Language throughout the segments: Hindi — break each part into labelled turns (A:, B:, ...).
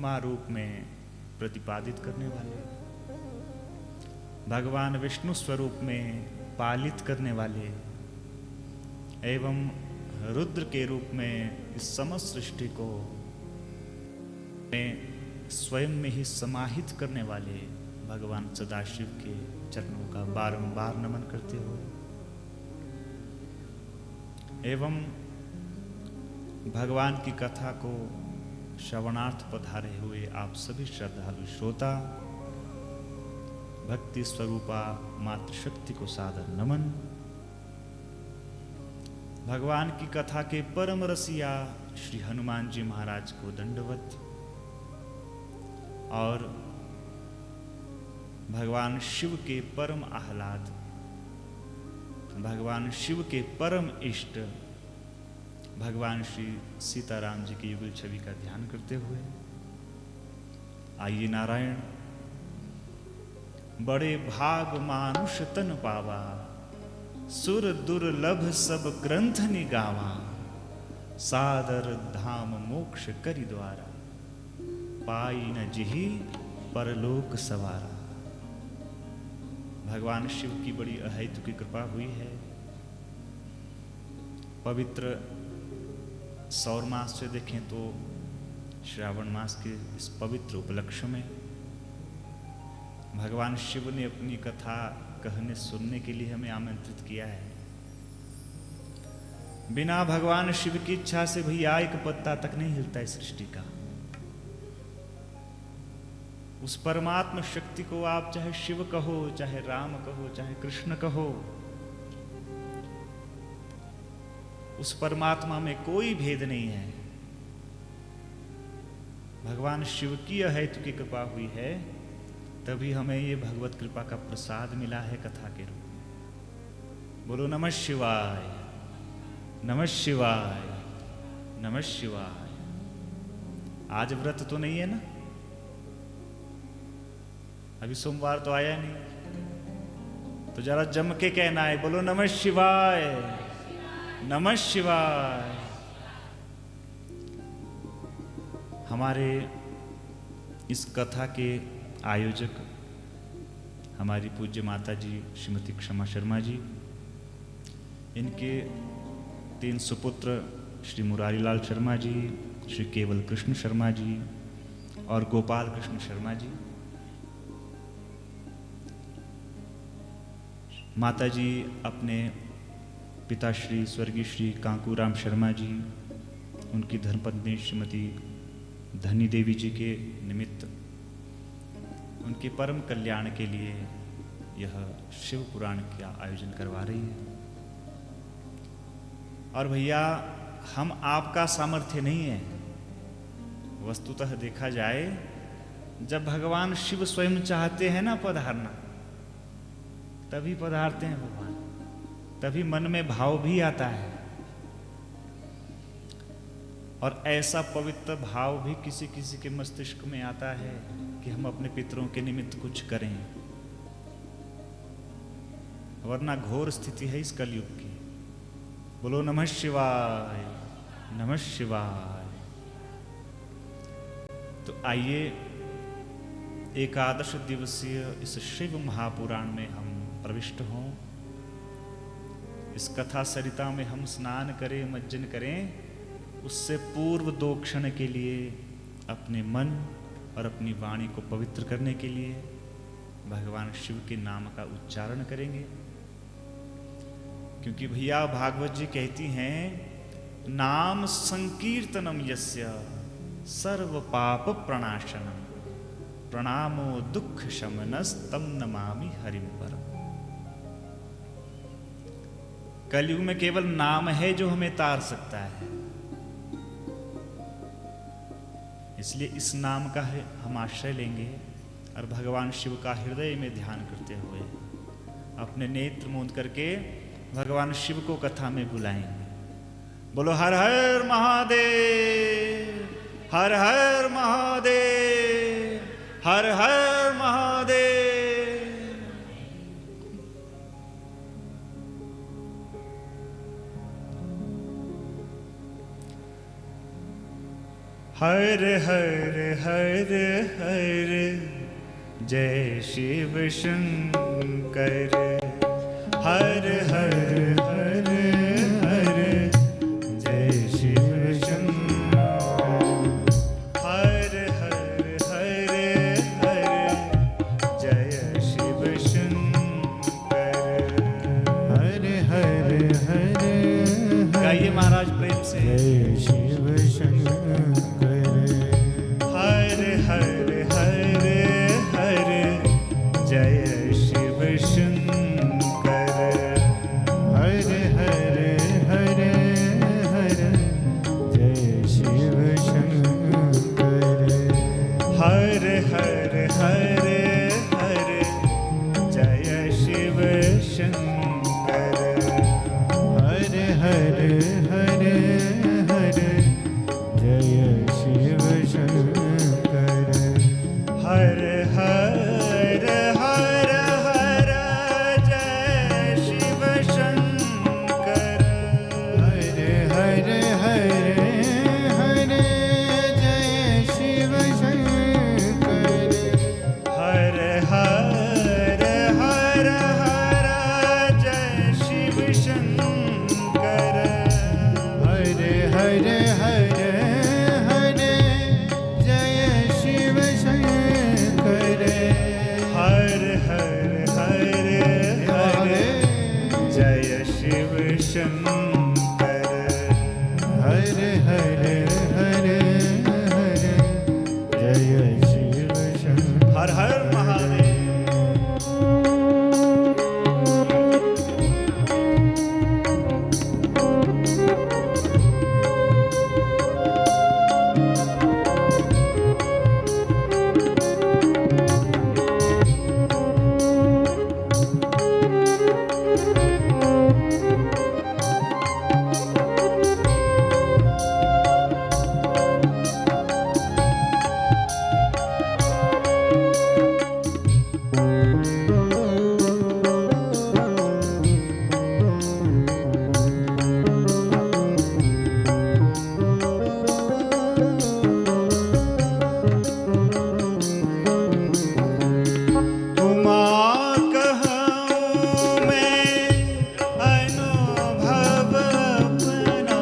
A: ब्रह्मा रूप में प्रतिपादित करने वाले, भगवान विष्णु स्वरूप में पालित करने वाले एवं रुद्र के रूप में इस समस्त सृष्टि को स्वयं में ही समाहित करने वाले भगवान सदाशिव के चरणों का बारंबार नमन करते हुए एवं भगवान की कथा को श्रवणार्थ पधारे हुए आप सभी श्रद्धालु श्रोता, भक्ति स्वरूपा मातृशक्ति को सादर नमन। भगवान की कथा के परम रसिया श्री हनुमान जी महाराज को दंडवत और भगवान शिव के परम आह्लाद, भगवान शिव के परम इष्ट भगवान श्री सीताराम जी की युगल छवि का ध्यान करते हुए आइए नारायण। बड़े भाग मानुष तन पावा, सुर दुर्लभ सब ग्रंथ निगावा, सादर धाम मोक्ष करि द्वारा, पाई न जिहि परलोक सवारा। भगवान शिव की बड़ी अहेतु की कृपा हुई है। पवित्र सौर मास से देखें तो श्रावण मास के इस पवित्र उपलक्ष्य में भगवान शिव ने अपनी कथा कहने सुनने के लिए हमें आमंत्रित किया है। बिना भगवान शिव की इच्छा से भैया एक पत्ता तक नहीं हिलता इस सृष्टि का। उस परमात्मा शक्ति को आप चाहे शिव कहो, चाहे राम कहो, चाहे कृष्ण कहो, उस परमात्मा में कोई भेद नहीं है। भगवान शिव की अहेतु की कृपा हुई है, तभी हमें ये भगवत कृपा का प्रसाद मिला है कथा के रूप में। बोलो नमः शिवाय, नमः शिवाय, नमः शिवाय। आज व्रत तो नहीं है ना? अभी सोमवार तो आया नहीं, तो जरा जम के कहना है, बोलो नमः शिवाय, नमः शिवाय। हमारे इस कथा के आयोजक हमारी पूज्य माता जी श्रीमती क्षमा शर्मा जी, इनके 3 सुपुत्र श्री मुरारीलाल शर्मा जी, श्री केवल कृष्ण शर्मा जी और गोपाल कृष्ण शर्मा जी। माता जी अपने पिता श्री स्वर्गीय श्री कांकूराम शर्मा जी, उनकी धर्मपत्नी श्रीमती धनी देवी जी के निमित्त उनके परम कल्याण के लिए यह शिव पुराण का आयोजन करवा रही है। और भैया हम आपका सामर्थ्य नहीं है। वस्तुतः देखा जाए, जब भगवान शिव स्वयं चाहते हैं ना पधारना, तभी पधारते हैं भगवान, तभी मन में भाव भी आता है। और ऐसा पवित्र भाव भी किसी किसी के मस्तिष्क में आता है कि हम अपने पितरों के निमित्त कुछ करें, वरना घोर स्थिति है इस कलयुग की। बोलो नमः शिवाय, नमः शिवाय। तो आइए एकादश दिवसीय इस शिव महापुराण में हम प्रविष्ट हों। इस कथा सरिता में हम स्नान करें, मज्जन करें। उससे पूर्व 2 क्षण के लिए अपने मन और अपनी वाणी को पवित्र करने के लिए भगवान शिव के नाम का उच्चारण करेंगे। क्योंकि भैया भागवत जी कहती हैं, नाम संकीर्तनम यस्य सर्व पाप प्रणाशनम, प्रणामो दुख शमनस तम नमामि हरिम परम। कलयुग में केवल नाम है जो हमें तार सकता है। इसलिए इस नाम का हम आश्रय लेंगे और भगवान शिव का हृदय में ध्यान करते हुए अपने नेत्र मूंद करके भगवान शिव को कथा में बुलाएंगे। बोलो हर हर महादेव, हर हर महादेव, हर हर महादेव। हर हर हर हर जय शिव शंकर। हर हर हर हर जय शिव शंकर। हर हर हर हर जय शिव शंकर।
B: हर हर हर
A: गाइए महाराज प्रेम से।
B: जय शिव शंकर।
A: हर हर हर हर जय शिव शंकर।
B: हर हर हर हर जय शिव शंकर।
A: हर हर हर हर जय शिव शंकर।
B: हर हर हर हर जय शिव शंकर।
A: हर हर हर हर जय शिव शंकर।
B: हर हर हर हर जय शिव शंकर।
A: हर हर हर हर जय शिव शंकर।
B: हर हर हर हर जय शिव शंकर।
A: हर हर हर हर जय शिव शंकर।
B: हर हर हर हर जय शिव शंकर।
A: हर हर महादेव। उमा कहूँ मैं अनुभव अपना।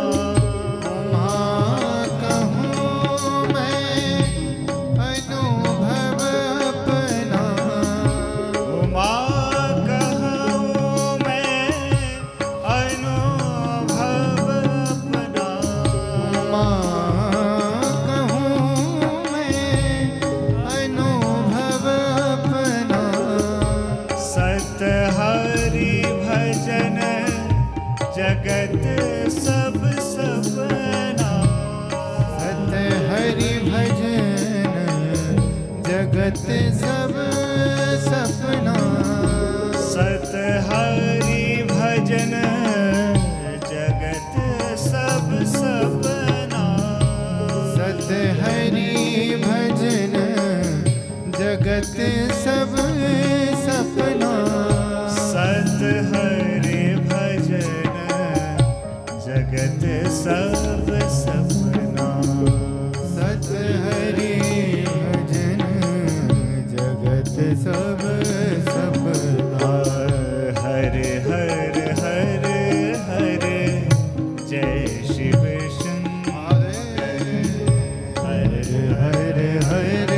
B: माँ कहूँ मैं अनुभव अपना।
A: उमा कहूँ मैं अनुभव अपना।
B: माँ कहूँ मैं अनुभव अपना।
A: सत हरि भजन जगत सब सपना।
B: सत हरि भजन जगत सब सपना।
A: सत हरि भजन जगत सब सपना।
B: सत हरि भजन जगत सब सपना।
A: सत हरि भजन जगत सब सपना।
B: सत हरि भजन जगत सब सपना।
A: हर हर हर हर जय शिव शंकर।
B: हर हर हर हर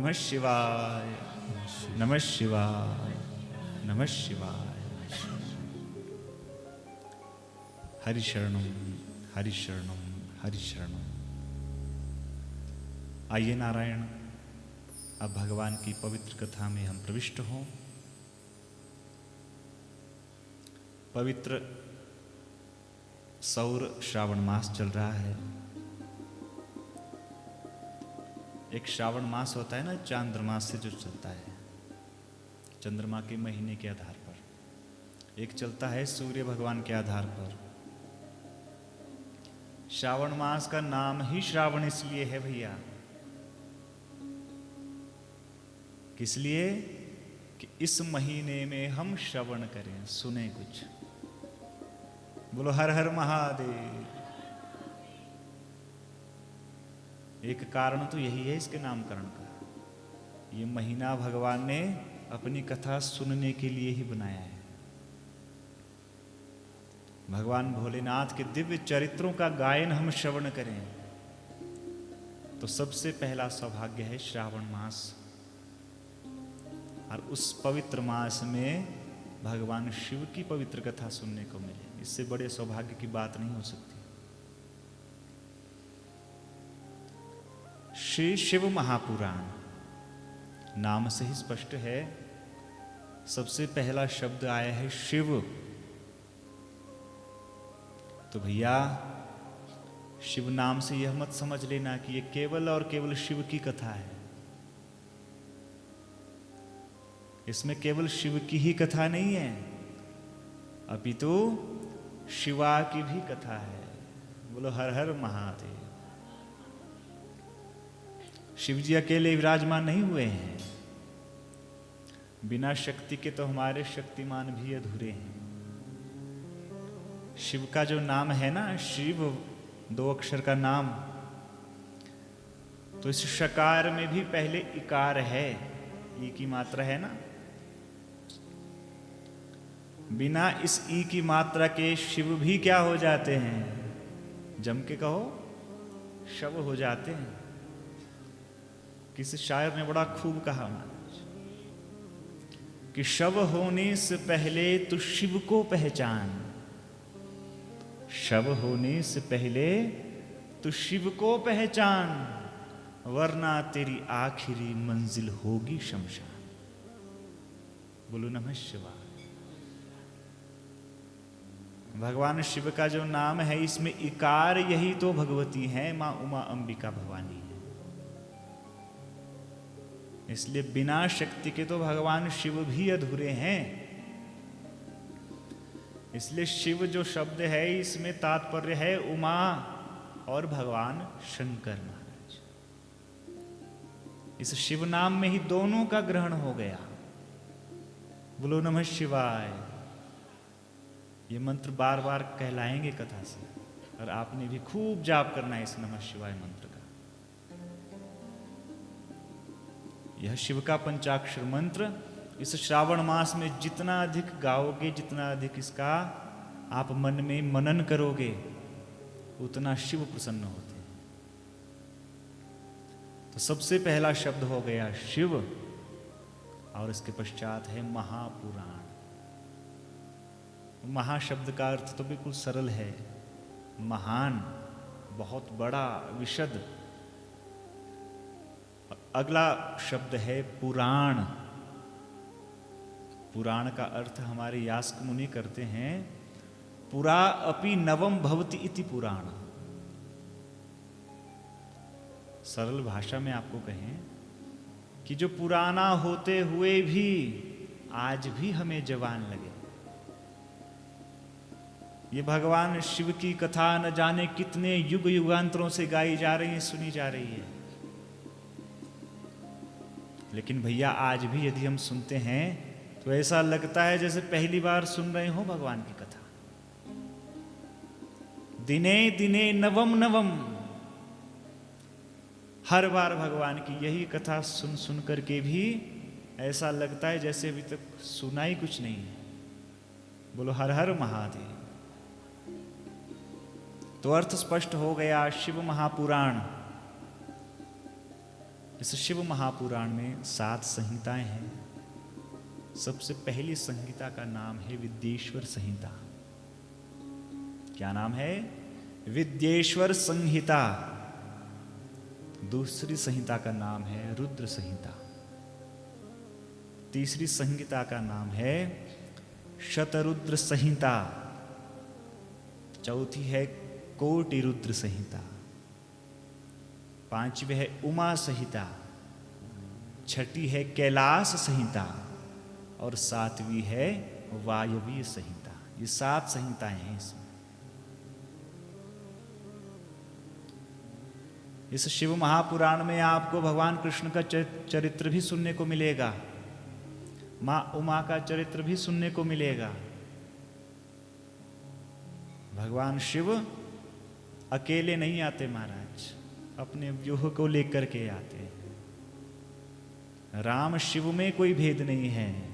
A: नमः शिवाय, नमः शिवाय, नमः शिवाय। हरि शरणम, हरि शरणम, हरि शरणम। आइए नारायण, अब भगवान की पवित्र कथा में हम प्रविष्ट हों। पवित्र सौर श्रावण मास चल रहा है। एक श्रावण मास होता है ना, चांद्रमास से जो चलता है, चंद्रमा के महीने के आधार पर। एक चलता है सूर्य भगवान के आधार पर। श्रावण मास का नाम ही श्रावण इसलिए है भैया, किस लिए कि इस महीने में हम श्रवण करें, सुने कुछ। बोलो हर हर महादेव। एक कारण तो यही है इसके नामकरण का। ये महीना भगवान ने अपनी कथा सुनने के लिए ही बनाया है। भगवान भोलेनाथ के दिव्य चरित्रों का गायन हम श्रवण करें तो सबसे पहला सौभाग्य है श्रावण मास। और उस पवित्र मास में भगवान शिव की पवित्र कथा सुनने को मिले, इससे बड़े सौभाग्य की बात नहीं हो सकती। श्री शिव महापुराण नाम से ही स्पष्ट है। सबसे पहला शब्द आया है शिव। तो भैया शिव नाम से यह मत समझ लेना कि यह केवल और केवल शिव की कथा है। इसमें केवल शिव की ही कथा नहीं है, अपितु शिवा की भी कथा है। बोलो हर हर महादेव। शिव जी अकेले विराजमान नहीं हुए हैं, बिना शक्ति के तो हमारे शक्तिमान भी अधूरे हैं। शिव का जो नाम है ना, शिव 2 अक्षर का नाम, तो इस शकार में भी पहले इकार है, ई की मात्रा है ना। बिना इस ई की मात्रा के शिव भी क्या हो जाते हैं, जम के कहो शव हो जाते हैं। किसी शायर ने बड़ा खूब कहा महाराज कि शव होने से पहले तो शिव को पहचान, शव होने से पहले तो शिव को पहचान, वरना तेरी आखिरी मंजिल होगी शमशान। बोलो नमः शिवाय। भगवान शिव का जो नाम है इसमें इकार यही तो भगवती है, मां उमा अंबिका भवानी है। इसलिए बिना शक्ति के तो भगवान शिव भी अधूरे हैं। इसलिए शिव जो शब्द है इसमें तात्पर्य है उमा और भगवान शंकर महाराज। इस शिव नाम में ही दोनों का ग्रहण हो गया। बोलो नमः शिवाय। ये मंत्र बार बार कहलाएंगे कथा से, और आपने भी खूब जाप करना है इस नमः शिवाय मंत्र का। यह शिव का पंचाक्षर मंत्र इस श्रावण मास में जितना अधिक गाओगे, जितना अधिक इसका आप मन में मनन करोगे, उतना शिव प्रसन्न होते हैं। तो सबसे पहला शब्द हो गया शिव, और इसके पश्चात है महापुराण। महाशब्द का अर्थ तो बिल्कुल सरल है, महान, बहुत बड़ा, विशद। अगला शब्द है पुराण। पुराण का अर्थ हमारे यास्क मुनि करते हैं पुरा अपि नवम भवति इति पुराण। सरल भाषा में आपको कहें कि जो पुराना होते हुए भी आज भी हमें जवान लगे। ये भगवान शिव की कथा न जाने कितने युग युगांतरों से गाई जा रही है, सुनी जा रही है, लेकिन भैया आज भी यदि हम सुनते हैं तो ऐसा लगता है जैसे पहली बार सुन रहे हो भगवान की कथा। दिने दिने नवम नवम, हर बार भगवान की यही कथा सुन सुन करके भी ऐसा लगता है जैसे अभी तक सुना ही कुछ नहीं है। बोलो हर हर महादेव। तो अर्थ स्पष्ट हो गया, शिव महापुराण। इस शिव महापुराण में 7 संहिताएं हैं। सबसे पहली संहिता का नाम है विद्येश्वर संहिता। क्या नाम है? विद्येश्वर संहिता। दूसरी संहिता का नाम है रुद्र संहिता। तीसरी संहिता का नाम है शतरुद्र संहिता। चौथी है कोटि रुद्र संहिता। पांचवी है उमा संहिता। छठी है कैलाश संहिता और सातवीं है वायवीय संहिता। ये 7 संहिताएं हैं इसमें। इस शिव महापुराण में आपको भगवान कृष्ण का चरित्र भी सुनने को मिलेगा, मां उमा का चरित्र भी सुनने को मिलेगा। भगवान शिव अकेले नहीं आते महाराज, अपने व्यूह को लेकर के आते हैं। राम शिव में कोई भेद नहीं है,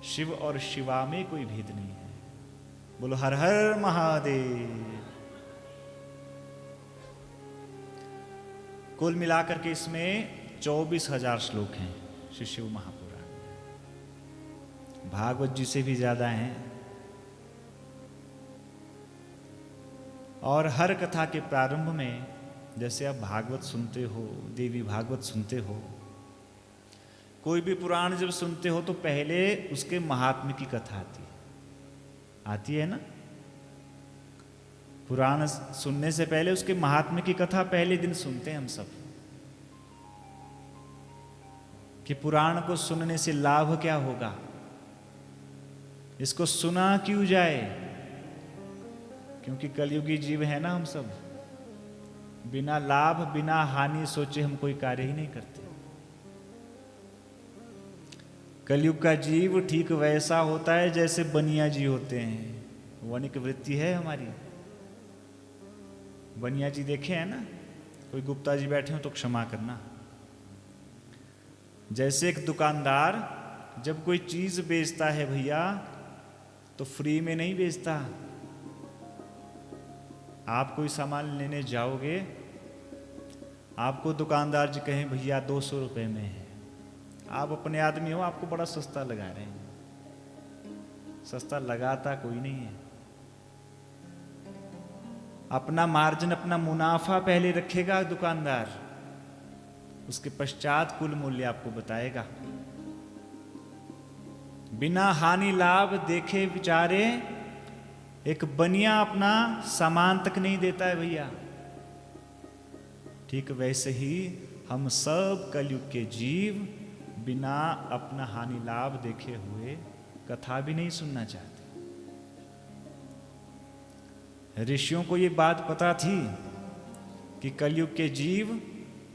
A: शिव और शिवा में कोई भेद नहीं है। बोलो हर हर महादेव। कुल मिलाकर के इसमें 24,000 श्लोक हैं श्री शिव महापुराण में। भागवत जी से भी ज्यादा हैं। और हर कथा के प्रारंभ में जैसे आप भागवत सुनते हो, देवी भागवत सुनते हो, कोई भी पुराण जब सुनते हो तो पहले उसके महात्म्य की कथा आती है ना। पुराण सुनने से पहले उसके महात्म्य की कथा पहले दिन सुनते हैं हम सब, कि पुराण को सुनने से लाभ क्या होगा, इसको सुना क्यों जाए। क्योंकि कलयुगी जीव है ना हम सब, बिना लाभ बिना हानि सोचे हम कोई कार्य ही नहीं करते। कलयुग का जीव ठीक वैसा होता है जैसे बनिया जी होते हैं। वणिक वृत्ति है हमारी। बनिया जी देखे हैं ना, कोई गुप्ता जी बैठे हो तो क्षमा करना। जैसे एक दुकानदार जब कोई चीज बेचता है भैया तो फ्री में नहीं बेचता। आप कोई सामान लेने जाओगे, आपको दुकानदार जी कहें भैया 200 रुपए में है, आप अपने आदमी हो, आपको बड़ा सस्ता लगा रहे हैं। सस्ता लगाता कोई नहीं है। अपना मार्जिन, अपना मुनाफा पहले रखेगा दुकानदार, उसके पश्चात कुल मूल्य आपको बताएगा। बिना हानि लाभ देखे विचारे एक बनिया अपना सामान तक नहीं देता है भैया। ठीक वैसे ही हम सब कलयुग के जीव बिना अपना हानि लाभ देखे हुए कथा भी नहीं सुनना चाहते। ऋषियों को ये बात पता थी कि कलयुग के जीव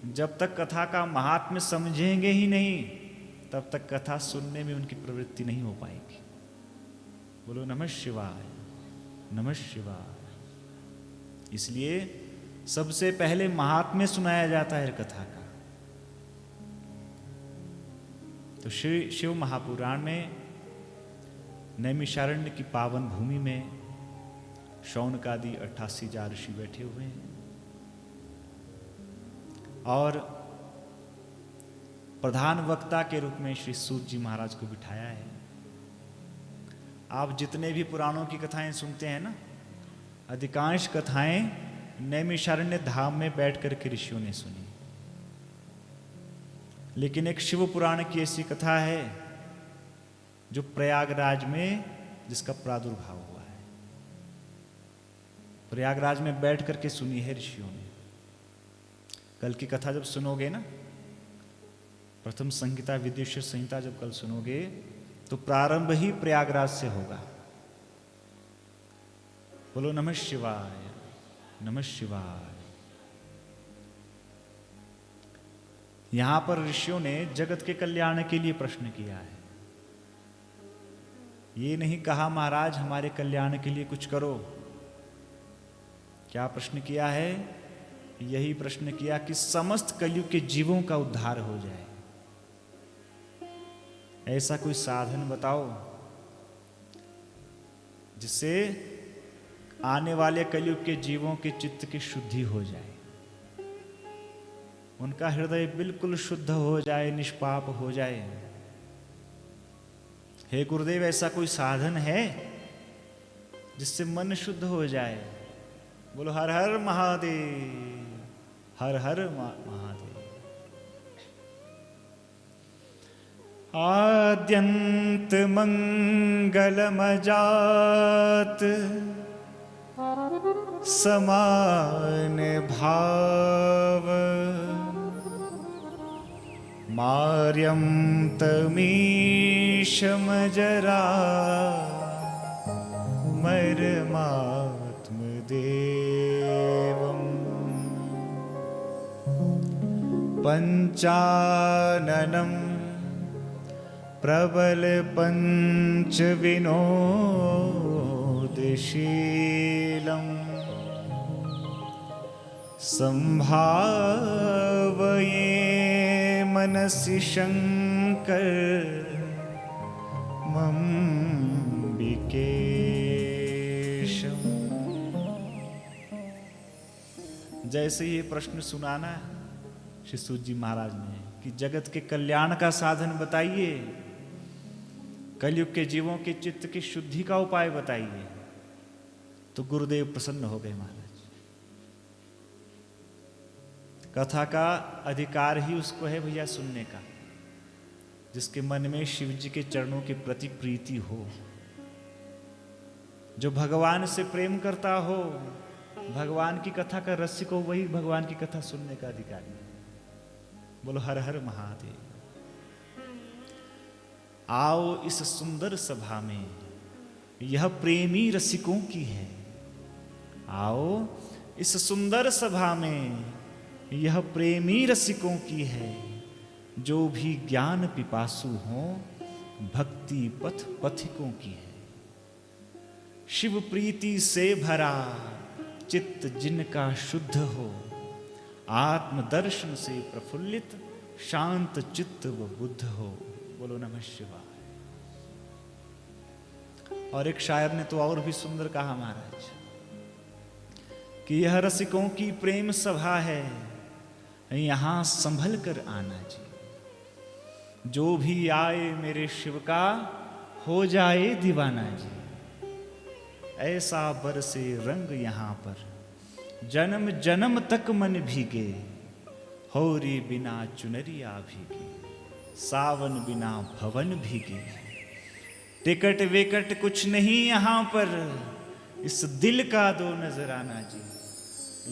A: जब तक कथा का महात्म्य समझेंगे ही नहीं तब तक कथा सुनने में उनकी प्रवृत्ति नहीं हो पाएगी। बोलो नमः शिवाय, नमः शिवाय। इसलिए सबसे पहले महात्म्य सुनाया जाता है कथा का। तो श्री शिव महापुराण में नैमिषारण्य की पावन भूमि में शौनकादि 88 ऋषि बैठे हुए हैं और प्रधान वक्ता के रूप में श्री सूत जी महाराज को बिठाया है। आप जितने भी पुराणों की कथाएं सुनते हैं ना, अधिकांश कथाएं नैमिषारण्य धाम में बैठ कर के ऋषियों ने सुनी। लेकिन एक शिव पुराण की ऐसी कथा है जो प्रयागराज में जिसका प्रादुर्भाव हुआ है। प्रयागराज में बैठ करके सुनी है ऋषियों ने। कल की कथा जब सुनोगे ना, प्रथम संहिता विद्येश्वर संहिता जब कल सुनोगे तो प्रारंभ ही प्रयागराज से होगा। बोलो नमः शिवाय, नमः शिवाय। यहां पर ऋषियों ने जगत के कल्याण के लिए प्रश्न किया है। ये नहीं कहा महाराज हमारे कल्याण के लिए कुछ करो। क्या प्रश्न किया है? यही प्रश्न किया कि समस्त कलयुग के जीवों का उद्धार हो जाए। ऐसा कोई साधन बताओ जिससे आने वाले कलयुग के जीवों के चित्त की शुद्धि हो जाए। उनका हृदय बिल्कुल शुद्ध हो जाए, निष्पाप हो जाए। हे गुरुदेव, ऐसा कोई साधन है जिससे मन शुद्ध हो जाए? बोलो हर हर महादेव, हर हर महादेव। आद्यंत मंगलमजात समान भाव, मार्यं तमीशमजरा मर्मात्मदेवम्। पंचाननं प्रबल पंचविनोदशीलम्, संभावये मनसि शंकर मम्बिकेशम। जैसे ये प्रश्न सुनाना श्री सूत जी महाराज ने कि जगत के कल्याण का साधन बताइए, कलयुग के जीवों के चित्त की शुद्धि का उपाय बताइए, तो गुरुदेव प्रसन्न हो गए महाराज। कथा का अधिकार ही उसको है भैया सुनने का, जिसके मन में शिव जी के चरणों के प्रति प्रीति हो, जो भगवान से प्रेम करता हो, भगवान की कथा का रसिक हो, वही भगवान की कथा सुनने का अधिकारी है। बोलो हर हर महादेव। आओ इस सुंदर सभा में, यह प्रेमी रसिकों की है। आओ इस सुंदर सभा में, यह प्रेमी रसिकों की है। जो भी ज्ञान पिपासु हों, भक्ति पथ पथिकों की है। शिव प्रीति से भरा चित्त जिनका शुद्ध हो, आत्म दर्शन से प्रफुल्लित शांत चित्त व बुद्ध हो। बोलो नमः शिवाय। और एक शायर ने तो और भी सुंदर कहा महाराज कि यह रसिकों की प्रेम सभा है, यहां संभल कर आना जी। जो भी आए मेरे शिव का हो जाए दीवाना जी। ऐसा बरसे रंग यहां पर, जन्म जन्म तक मन भीगे। होरी बिना चुनरिया भीगे, सावन बिना भवन भीगे। टिकट विकट कुछ नहीं यहां पर, इस दिल का दो नजराना जी।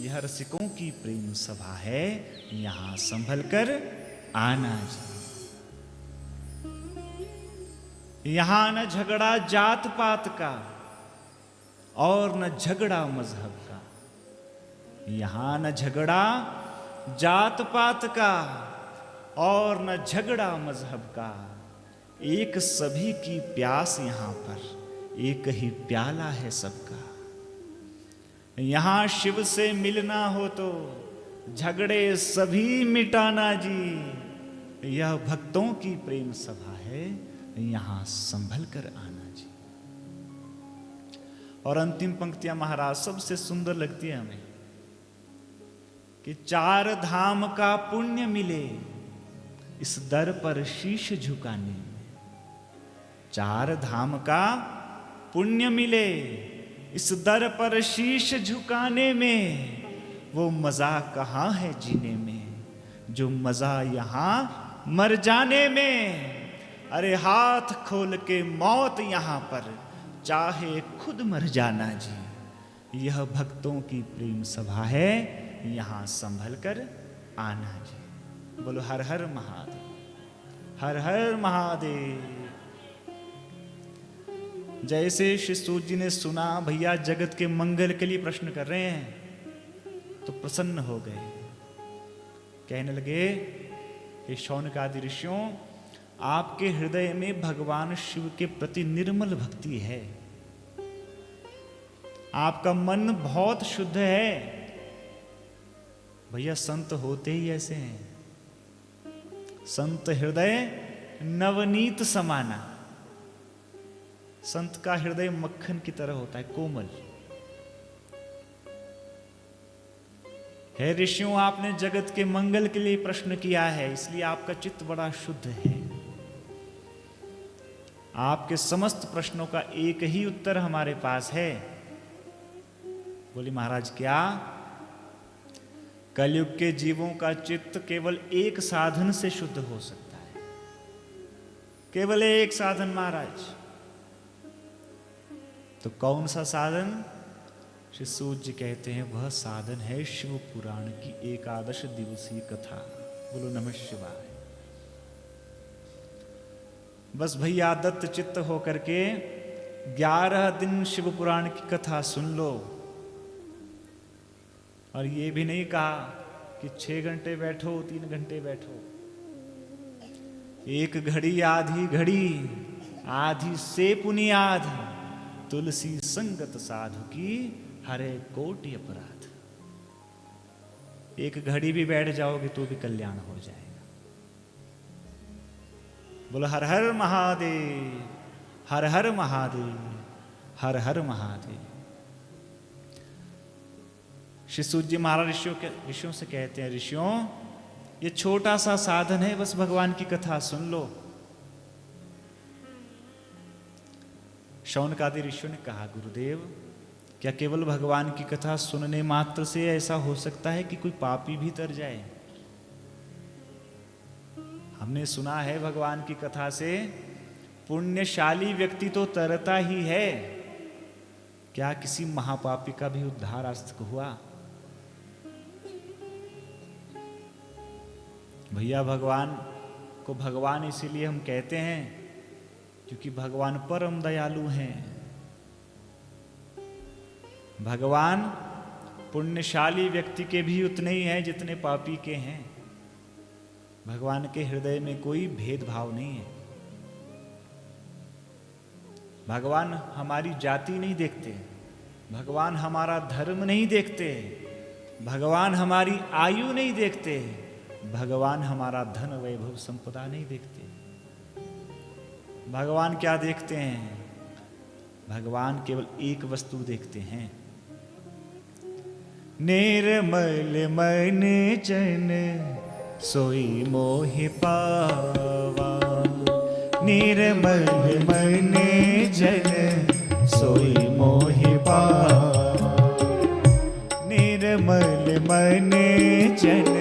A: यह रसिकों की प्रेम सभा है, यहां संभल कर आना जी। यहां न झगड़ा जात पात का और न झगड़ा मजहब का। यहां न झगड़ा जात पात का और न झगड़ा मजहब का। एक सभी की प्यास यहां पर, एक ही प्याला है सबका। यहां शिव से मिलना हो तो झगड़े सभी मिटाना जी। यह भक्तों की प्रेम सभा है, यहां संभल कर आना जी। और अंतिम पंक्तियां महाराज सबसे सुंदर लगती है हमें कि चार धाम का पुण्य मिले इस दर पर शीश झुकाने में। चार धाम का पुण्य मिले इस दर पर शीश झुकाने में। वो मजा कहाँ है जीने में, जो मजा यहां मर जाने में। अरे हाथ खोल के मौत यहां पर, चाहे खुद मर जाना जी। यह भक्तों की प्रेम सभा है, यहां संभल कर आना जी। बोलो हर हर महादेव, हर हर महादेव। जैसे श्री सूत जी ने सुना भैया जगत के मंगल के लिए प्रश्न कर रहे हैं, तो प्रसन्न हो गए। कहने लगे हे शौनकादि ऋषियों, आपके हृदय में भगवान शिव के प्रति निर्मल भक्ति है। आपका मन बहुत शुद्ध है। भैया संत होते ही ऐसे हैं। संत हृदय नवनीत समाना। संत का हृदय मक्खन की तरह होता है, कोमल। हे ऋषियों, आपने जगत के मंगल के लिए प्रश्न किया है, इसलिए आपका चित्त बड़ा शुद्ध है। आपके समस्त प्रश्नों का एक ही उत्तर हमारे पास है। बोली महाराज क्या? कलयुग के जीवों का चित्त केवल एक साधन से शुद्ध हो सकता है, केवल एक साधन महाराज। तो कौन सा साधन? श्री सूत जी कहते हैं वह साधन है शिव पुराण की 11 दिवसीय कथा। बोलो नमः शिवाय। बस भैया दत्त चित्त होकर के 11 दिन शिव पुराण की कथा सुन लो। और ये भी नहीं कहा कि 6 घंटे बैठो, 3 घंटे बैठो। 1 घड़ी आधी घड़ी, आधी से पुनियाद, तुलसी संगत साधु की हरे कोटि अपराध। 1 घड़ी भी बैठ जाओगे तो भी कल्याण हो जाएगा। बोलो हर हर महादेव, हर हर महादेव, हर हर महादेव। श्री सूत जी महाराज ऋषियों से कहते हैं, ऋषियों ये छोटा सा साधन है, बस भगवान की कथा सुन लो। शौनकादि ऋषियों ने कहा, गुरुदेव क्या केवल भगवान की कथा सुनने मात्र से ऐसा हो सकता है कि कोई पापी भी तर जाए? हमने सुना है भगवान की कथा से पुण्यशाली व्यक्ति तो तरता ही है, क्या किसी महापापी का भी उद्धार आज तक हुआ? भैया भगवान को भगवान इसीलिए हम कहते हैं क्योंकि भगवान परम दयालु हैं। भगवान पुण्यशाली व्यक्ति के भी उतने ही हैं जितने पापी के हैं। भगवान के हृदय में कोई भेदभाव नहीं है। भगवान हमारी जाति नहीं देखते, भगवान हमारा धर्म नहीं देखते, भगवान हमारी आयु नहीं देखते, भगवान हमारा धन वैभव संपदा नहीं देखते। भगवान क्या देखते हैं? भगवान केवल एक वस्तु देखते हैं, निर्मल मन जन सोई मोहि पावा। निर्मल मन जन सोई मोहि पावा। निर्मल मन जन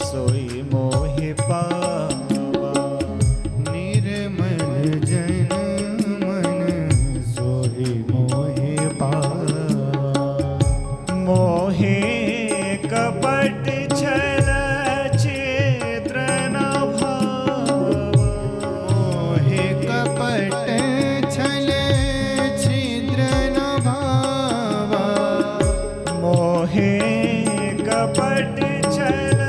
A: सोई मोहि पावा।
B: निर्मल जन मन सोई मोहि पावा।
A: मोहे कपट छल छिद्र न भाव।
B: मोहे कपट छल छिद्र न भावा।
A: मोहे कपट छल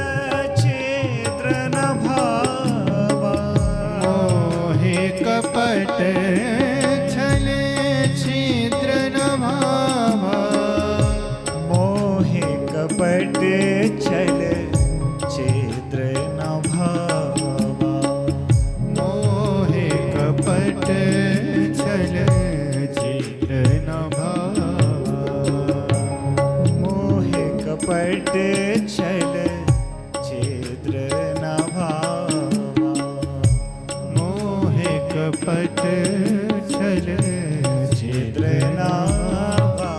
A: छिद्र न भावा।
B: मोहे कपट छल छिद्र न भावा।
A: मोहे कपट छल छिद्र न भावा।
B: मोहे कपट छल छिद्र न भावा।
A: मोहे कपट छल छिद्र न भावा।
B: मोहे कपट छल छिद्र न भावा।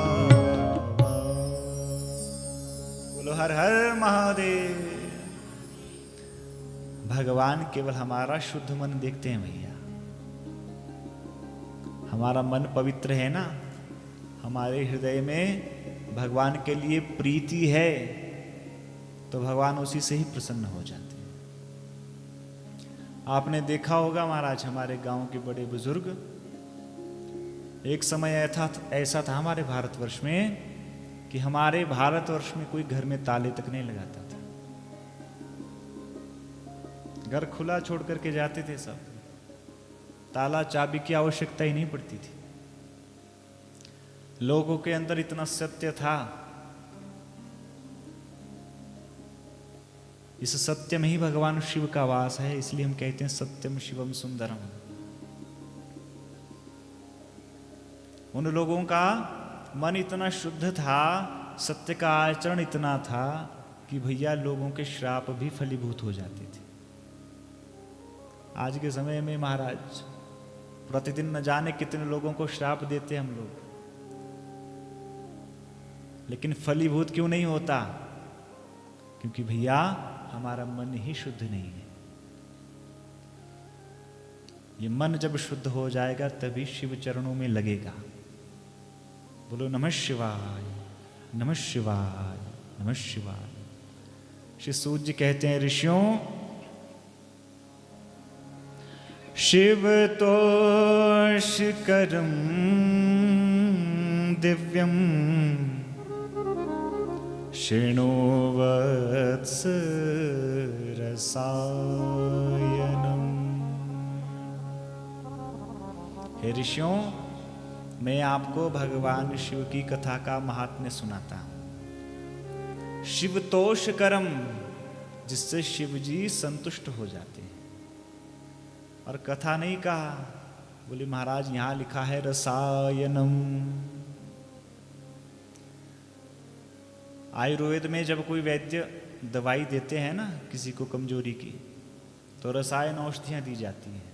A: बोलो हर हर महादेव। भगवान केवल हमारा शुद्ध मन देखते हैं भैया। हमारा मन पवित्र है ना, हमारे हृदय में भगवान के लिए प्रीति है तो भगवान उसी से ही प्रसन्न हो जाते हैं। आपने देखा होगा महाराज, हमारे गांव के बड़े बुजुर्ग, एक समय ऐसा था हमारे भारतवर्ष में कि हमारे भारतवर्ष में कोई घर में ताले तक नहीं लगाता था। घर खुला छोड़ करके जाते थे सब, ताला चाबी की आवश्यकता ही नहीं पड़ती थी। लोगों के अंदर इतना सत्य था, इस सत्य में ही भगवान शिव का वास है, इसलिए हम कहते हैं सत्यम शिवम सुंदरम। उन लोगों का मन इतना शुद्ध था, सत्य का आचरण इतना था कि भैया लोगों के श्राप भी फलीभूत हो जाते थे। आज के समय में महाराज प्रतिदिन न जाने कितने लोगों को श्राप देते हम लोग, लेकिन फलीभूत क्यों नहीं होता? क्योंकि भैया हमारा मन ही शुद्ध नहीं है। ये मन जब शुद्ध हो जाएगा तभी शिव चरणों में लगेगा। बोलो नमः शिवाय, नमः शिवाय, नमः शिवाय। श्री सूत जी कहते हैं, ऋषियों, शिव तोषकरं दिव्यं शृणु वत्स रसायनम। हे ऋषियों, मैं आपको भगवान शिव की कथा का महात्म्य सुनाता हूं। शिवतोषकरम, जिससे शिव जी संतुष्ट हो जाते हैं। और कथा नहीं कहा, बोले महाराज यहां लिखा है रसायनम। आयुर्वेद में जब कोई वैद्य दवाई देते हैं ना किसी को कमजोरी की, तो रसायन औषधियां दी जाती हैं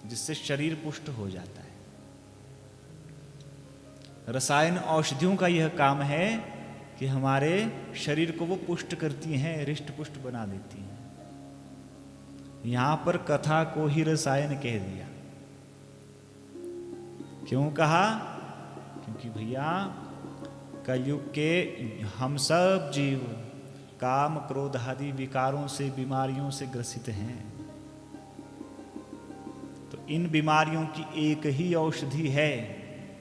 A: जिससे शरीर पुष्ट हो जाता है। रसायन औषधियों का यह काम है कि हमारे शरीर को वो पुष्ट करती हैं, रिष्ट पुष्ट बना देती हैं। यहां पर कथा को ही रसायन कह दिया। क्यों कहा? क्योंकि भैया कलयुग के हम सब जीव काम क्रोध आदि विकारों से, बीमारियों से ग्रसित हैं। तो इन बीमारियों की एक ही औषधि है,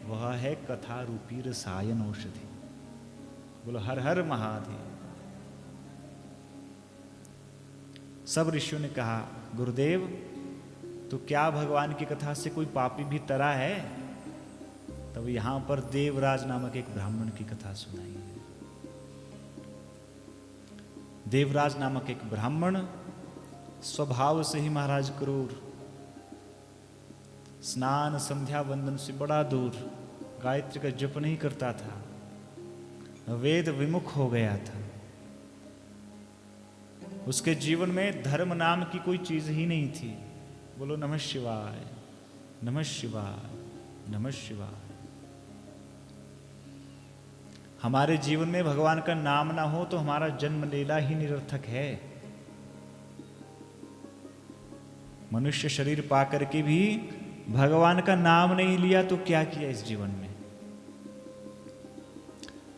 A: वह है कथा रूपी रसायन औषधि। बोलो हर हर महादेव। सब ऋषियों ने कहा, गुरुदेव तो क्या भगवान की कथा से कोई पापी भी तरा है? तब यहां पर देवराज नामक एक ब्राह्मण की कथा सुनाई है। देवराज नामक एक ब्राह्मण स्वभाव से ही महाराज क्रूर, स्नान संध्या वंदन से बड़ा दूर, गायत्री का जप नहीं करता था, वेद विमुख हो गया था। उसके जीवन में धर्म नाम की कोई चीज ही नहीं थी। बोलो नमः शिवाय, नमः शिवाय, नमः शिवाय। हमारे जीवन में भगवान का नाम ना हो तो हमारा जन्म लीला ही निरर्थक है। मनुष्य शरीर पाकर के भी भगवान का नाम नहीं लिया तो क्या किया इस जीवन में?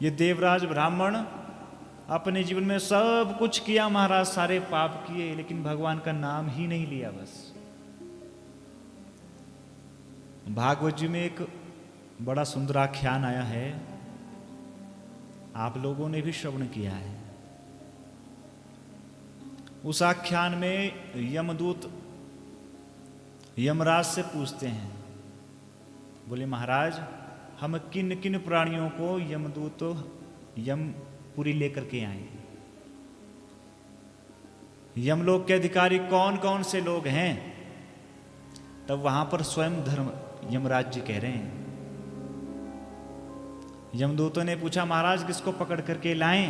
A: ये देवराज ब्राह्मण अपने जीवन में सब कुछ किया महाराज, सारे पाप किए, लेकिन भगवान का नाम ही नहीं लिया। बस भागवत जी में एक बड़ा सुंदर आख्यान आया है, आप लोगों ने भी श्रवण किया है। उस आख्यान में यमदूत यमराज से पूछते हैं, बोले महाराज हम किन किन प्राणियों को यमदूत यमपुरी लेकर के आए? यमलोक के अधिकारी कौन कौन से लोग हैं? तब वहां पर स्वयं धर्म यमराज जी कह रहे हैं। यमदूतों ने पूछा, महाराज किसको पकड़ करके लाएं?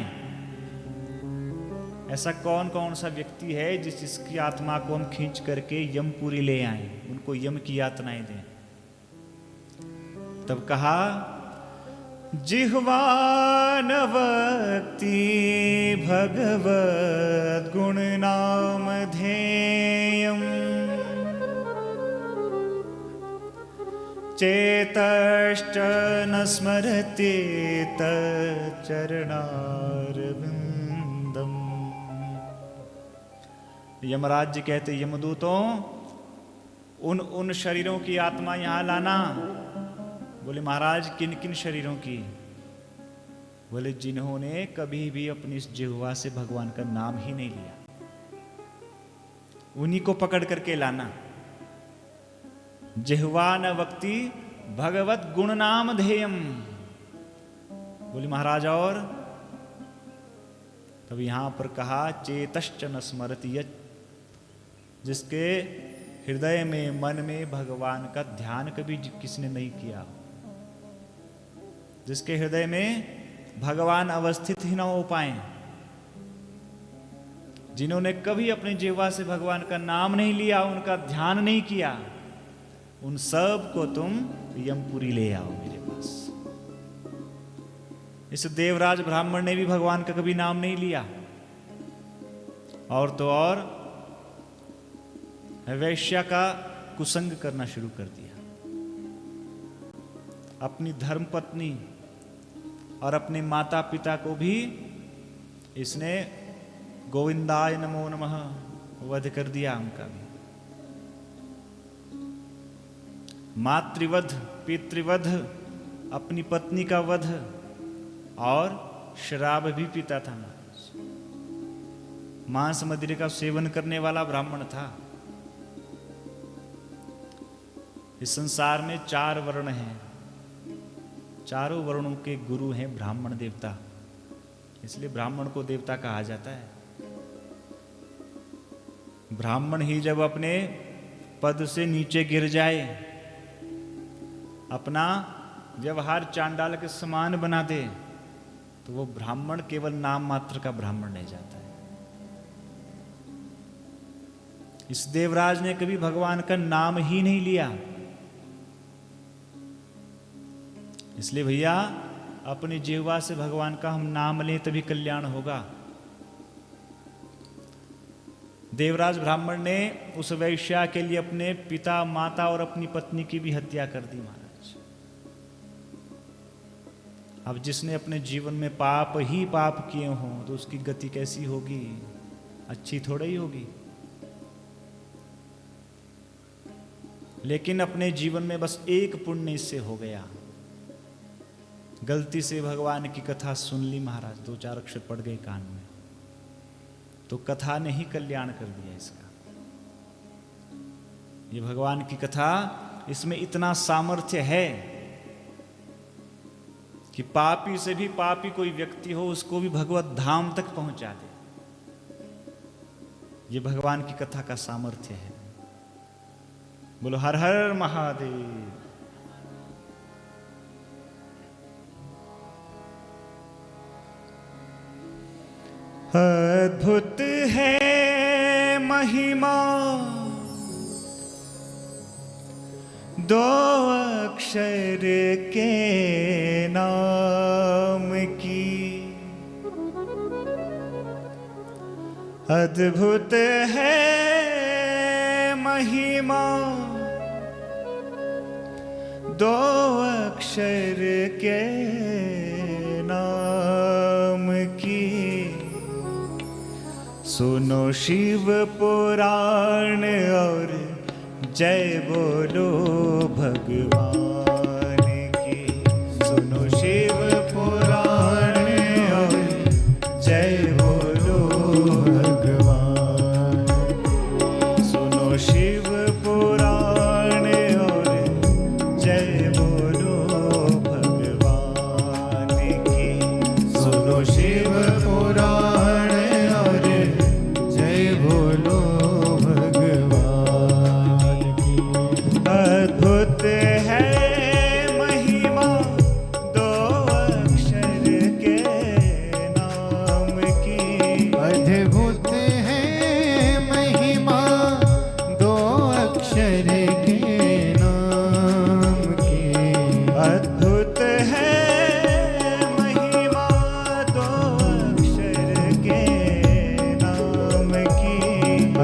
A: ऐसा कौन कौन सा व्यक्ति है जिसकी आत्मा को हम खींच करके यमपुरी ले आए, उनको यम की यातनाएं दें? तब कहा, जिह्वान वक्ति भगवत गुण नाम ध्येयम् चेतश्च न स्मरते तच्चरणारविंदम। यमराज जी कहते, यमदूतों उन शरीरों की आत्मा यहां लाना। बोले महाराज किन किन शरीरों की? बोले जिन्होंने कभी भी अपनी इस जिह्वा से भगवान का नाम ही नहीं लिया, उन्हीं को पकड़ करके लाना। जिह्वा न वक्ति भगवत गुण नाम ध्येयम। बोले महाराज और? तब यहां पर कहा, चेतश्च न स्मरति यत्, जिसके हृदय में मन में भगवान का ध्यान कभी किसने नहीं किया, जिसके हृदय में भगवान अवस्थित ही ना हो पाए, जिन्होंने कभी अपनी जिह्वा से भगवान का नाम नहीं लिया, उनका ध्यान नहीं किया, उन सब को तुम यमपुरी ले आओ मेरे पास। इस देवराज ब्राह्मण ने भी भगवान का कभी नाम नहीं लिया, और तो और वैश्या का कुसंग करना शुरू कर दिया। अपनी धर्मपत्नी और अपने माता पिता को भी इसने गोविंदाय नमो नमः वध कर दिया, उनका भी। मातृवध, पितृवध, अपनी पत्नी का वध, और शराब भी पीता था। मांस मदिरे का सेवन करने वाला ब्राह्मण था। इस संसार में 4 वर्ण हैं, चारों वर्णों के गुरु हैं ब्राह्मण देवता, इसलिए ब्राह्मण को देवता कहा जाता है। ब्राह्मण ही जब अपने पद से नीचे गिर जाए, अपना व्यवहार चांडाल के समान बना दे, तो वो ब्राह्मण केवल नाम मात्र का ब्राह्मण नहीं जाता है। इस देवराज ने कभी भगवान का नाम ही नहीं लिया। इसलिए भैया, अपनी जिह्वा से भगवान का हम नाम लें तभी कल्याण होगा। देवराज ब्राह्मण ने उस वैश्या के लिए अपने पिता, माता और अपनी पत्नी की भी हत्या कर दी महाराज। अब जिसने अपने जीवन में पाप ही पाप किए हों तो उसकी गति कैसी होगी? अच्छी थोड़ी ही होगी। लेकिन अपने जीवन में बस एक पुण्य इससे हो गया, गलती से भगवान की कथा सुन ली महाराज, 2-4 अक्षर पड़ गए कान में, तो कथा ने ही कल्याण कर दिया इसका। ये भगवान की कथा, इसमें इतना सामर्थ्य है कि पापी से भी पापी कोई व्यक्ति हो, उसको भी भगवत धाम तक पहुंचा दे। ये भगवान की कथा का सामर्थ्य है। बोलो हर हर महादेव। अद्भुत है महिमा 2 अक्षर के नाम की, अद्भुत है महिमा 2 अक्षर के नाम की। सुनो शिव पुराण और जय बोलो भगवान की। सुनो शिव पुराण और जय बोलो भगवान। सुनो शिव पुराण और जय बोलो भगवान की। सुनो शिव पुराण और जय बोलो भगवान की। अद्भुत है महिमा 2 अक्षर के नाम की।
B: अद्भुत है महिमा 2 अक्षर के नाम की।
A: अद्भुत है महिमा 2 अक्षर के नाम की।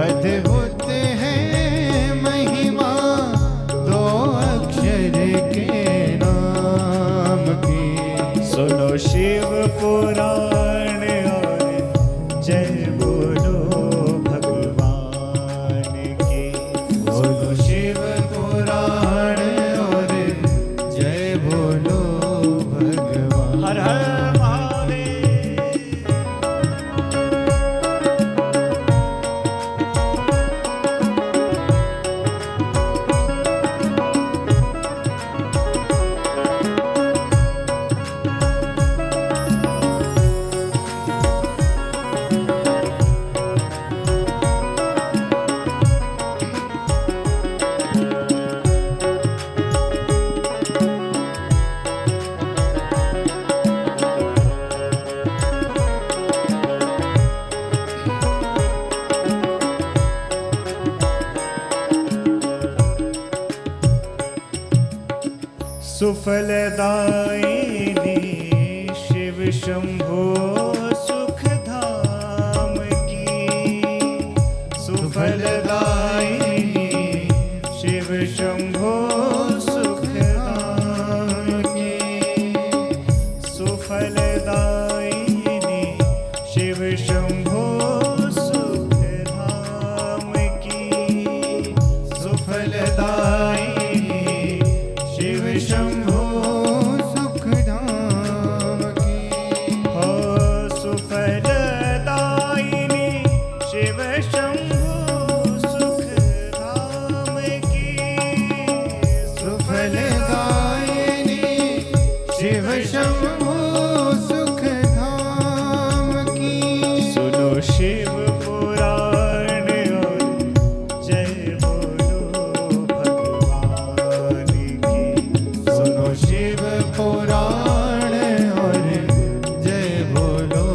B: अद्भुत है महिमा 2 अक्षर के नाम की।
A: सुनो शिव पुराण और जय बोलो भगवान की। सुनो शिव सुफलदायिनी शिव शंभो सुखधाम की। सुफलदायिनी शिव शंभो सुखधाम की। सुफलदायिनी शिव शंभो सुखधाम की। सुफलदायिनी शिव शंभो
B: सुखधाम की।
A: हो सुफलदायिनी शिव शंभो सुखधाम की।
B: सुफलदायिनी शिव शंभो सुखधाम की।
A: सुनो शिव पुराण और जय बोलो भगवान की।
B: सुनो शिव पुराण और जय बोलो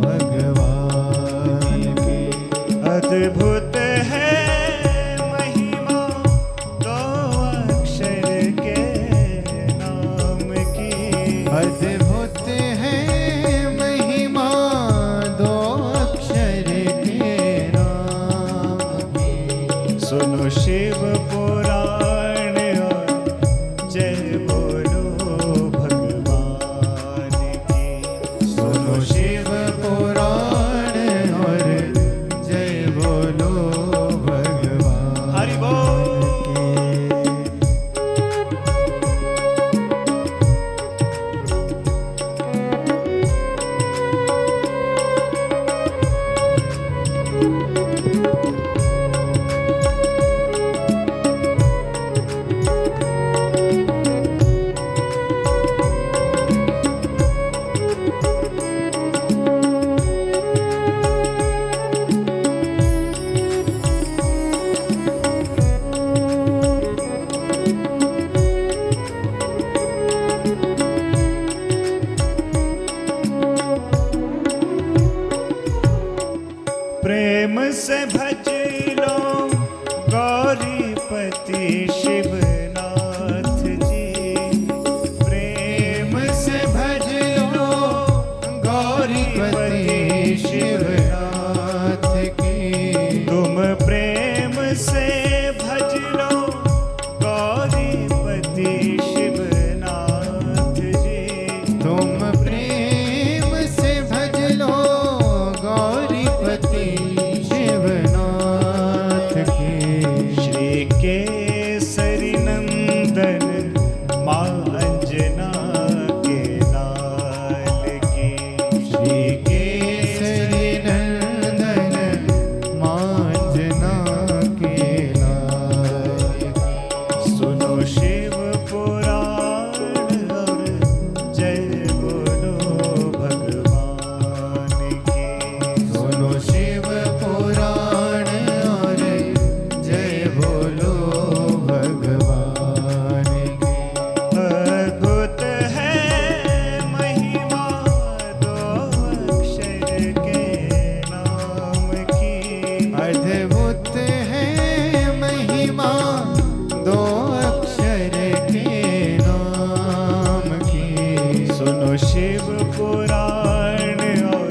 B: भगवान की।
A: अद्भुत है महिमा दो अक्षर के नाम की।
B: अद्भुत है महिमा दो अक्षर के नाम की।
A: सुनो शिव पुराण और जय बोलो भगवान की।
B: सुनो शिव पुराण और जय बोलो भगवान
A: हरि बोल। प्रेम से भज लो गौरीपति शिवनाथ जी। प्रेम
B: से भज लो गौरीपति शिवनाथ की।
A: तुम प्रेम से भज लो गौरीपति शिवनाथ जी।
B: तुम प्रेम से भज लो गौरीपति शिवनाथ की।
A: श्री केसरी नंदन माँ अंजना के लाल की। श्री
B: केसरी नंदन मांजना के लाल की।
A: सुनो शिव पुराण और जय बोलो भगवान की।
B: सुनो शिव पुराण और जय बोलो भगवान की।
A: अद्भुत है महिमा दो अक्षर के नाम की।
B: अद्भुत है महिमा दो अक्षर के नाम की।
A: सुनो शिव पुराण और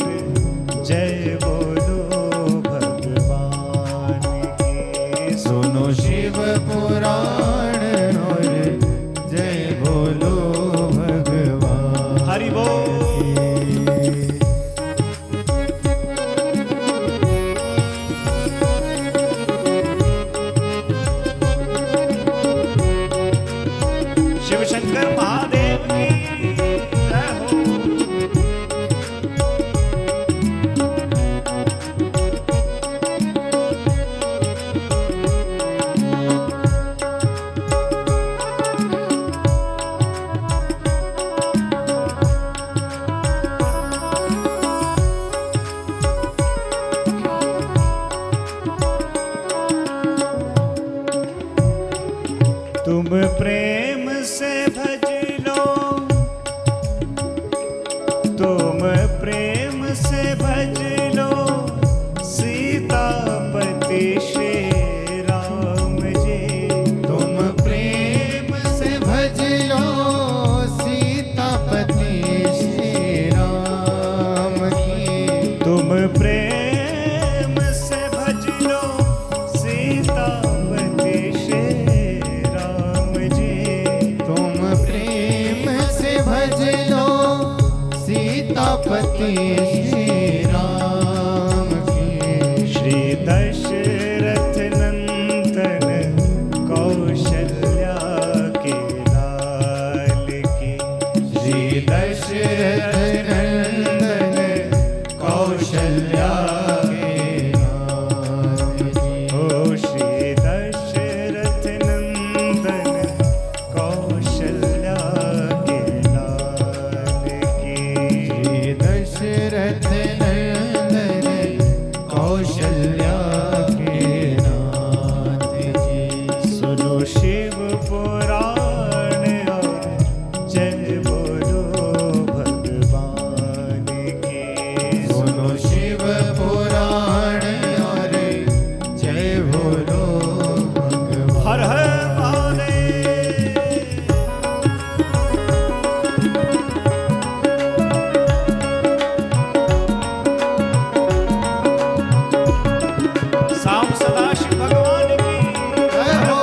A: जय बोलो भगवान की।
B: सुनो शिव पुराण और जय बोलो भगवान
A: हरि बोल।
B: की।
A: शिव शंकर महादेव की जय हो। तुम प्रेम से भज लो। तुम प्रेम से भज लो सीतापति श्री राम जी।
B: तुम प्रेम से भज लो
A: शिव पुराण और जय बोलो भगवान की।
B: सुनो शिव पुराण और जय बोलो भगवान।
A: हर हर महादेव। साम सदाशिव भगवान की
B: जय हो।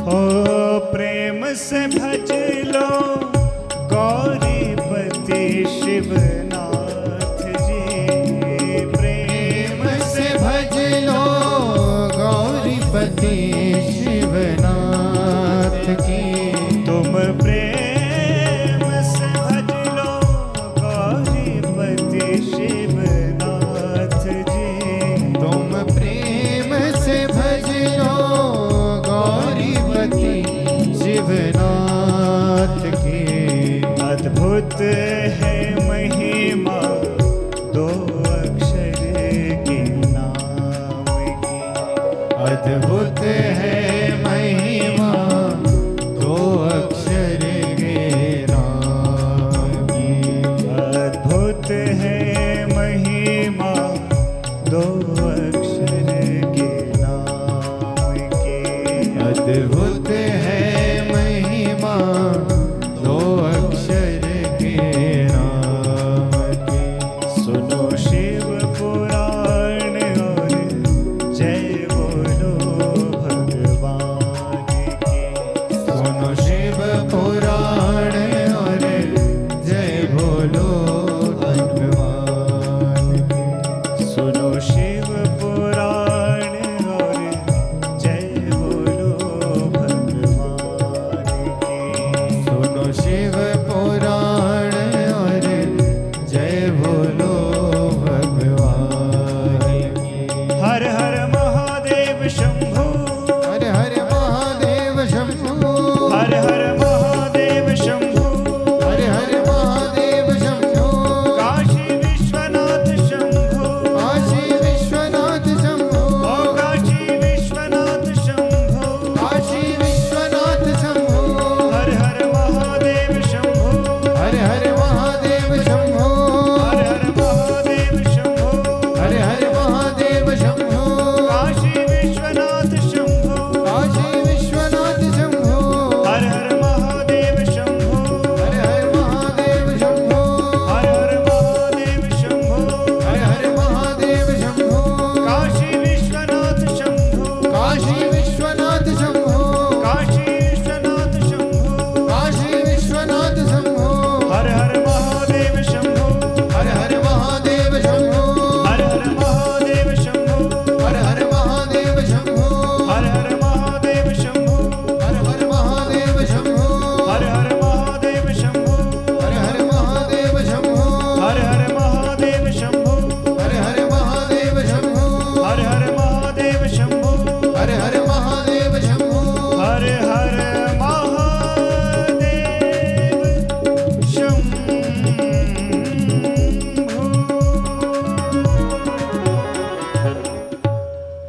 A: हो प्रेम से भज लो गौरीपति शिवनाथ जी। प्रेम
B: प्रेम से भज लो गौरीपति शिवनाथ की।
A: तुम प्रेम से भज लो गौरीपति शिवनाथ जी।
B: तुम प्रेम से भज लो गौरीपति शिवनाथ की।
A: अद्भुत है महिमा दो अक्षर के नाम की।
B: अद्भुत है महिमा दो अक्षर के नाम की।
A: अद्भुत है महिमा दो अक्षर के नाम की।
B: अद्भुत है महिमा दो अक्षर के नाम की।
A: सुनो शिव पुराण और जय बोलो भगवान की।
B: सुनो शिव पुराण और जय बोलो भगवान की।
A: सुनो शिव पुराण और जय बोलो भगवान की।
B: सुनो शिव पुराण और जय बोलो भगवान की।
A: हर हर महादेव शंभु।
B: हर हर महादेव शंभु।
A: हर हर महादेव शंभु।
B: हर हर महादेव शंभु।
A: काशी विश्वनाथ शंभु।
B: काशी विश्वनाथ शंभु।
A: ओ काशी विश्वनाथ शंभु।
B: काशी विश्वनाथ शंभु।
A: हर हर महादेव शंभु।
B: हर हर महादेव शंभु।
A: हर हर महादेव शंभु।
B: हर हर महादेव शंभु।
A: काशी विश्वनाथ शंभु।
B: काशी विश्वनाथ शंभु।
A: हर हर महादेव शंभु।
B: हर हर महादेव शंभु।
A: हर हर महादेव शंभु।
B: हर हर महादेव शंभु।
A: काशी विश्वनाथ शंभु।
B: काशी विश्वनाथ शंभु।
A: काशी विश्वनाथ शंभु।
B: काशी विश्वनाथ शंभु।
A: हर हर महादेव शंभु।
B: हर हर महादेव शंभु।
A: हर हर महादेव शंभु।
B: हर हर महादेव शंभु।
A: हर हर महादेव शंभु।
B: हर हर महादेव शंभु।
A: हर हर महादेव शंभु।
B: हर हर महादेव शंभु।
A: हर हर महादेव शंभु।
B: हर हर महादेव शंभु।
A: हर हर महादेव शंभु।
B: हर हर महादेव शंभु।
A: हर हर महादेव शंभु।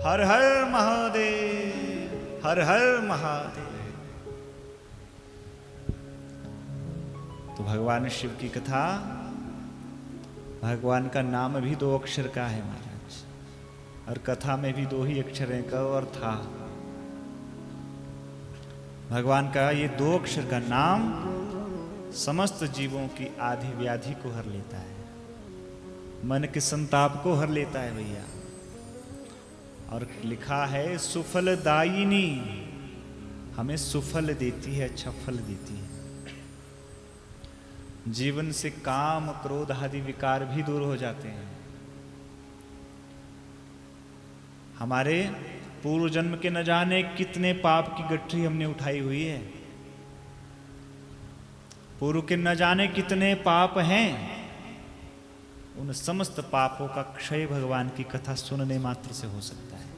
A: हर हर महादेव। हर हर महादेव। तो भगवान शिव की कथा, भगवान का नाम भी दो अक्षर का है महाराज, और कथा में भी दो ही अक्षर हैं, क और था। भगवान का ये दो अक्षर का नाम समस्त जीवों की आधी व्याधि को हर लेता है, मन के संताप को हर लेता है भैया। और लिखा है सुफलदायिनी, हमें सुफल देती है, अच्छा फल देती है। जीवन से काम क्रोध आदि विकार भी दूर हो जाते हैं। हमारे पूर्व जन्म के न जाने कितने पाप की गठरी हमने उठाई हुई है। पूर्व के न जाने कितने पाप हैं, उन समस्त पापों का क्षय भगवान की कथा सुनने मात्र से हो सकता है।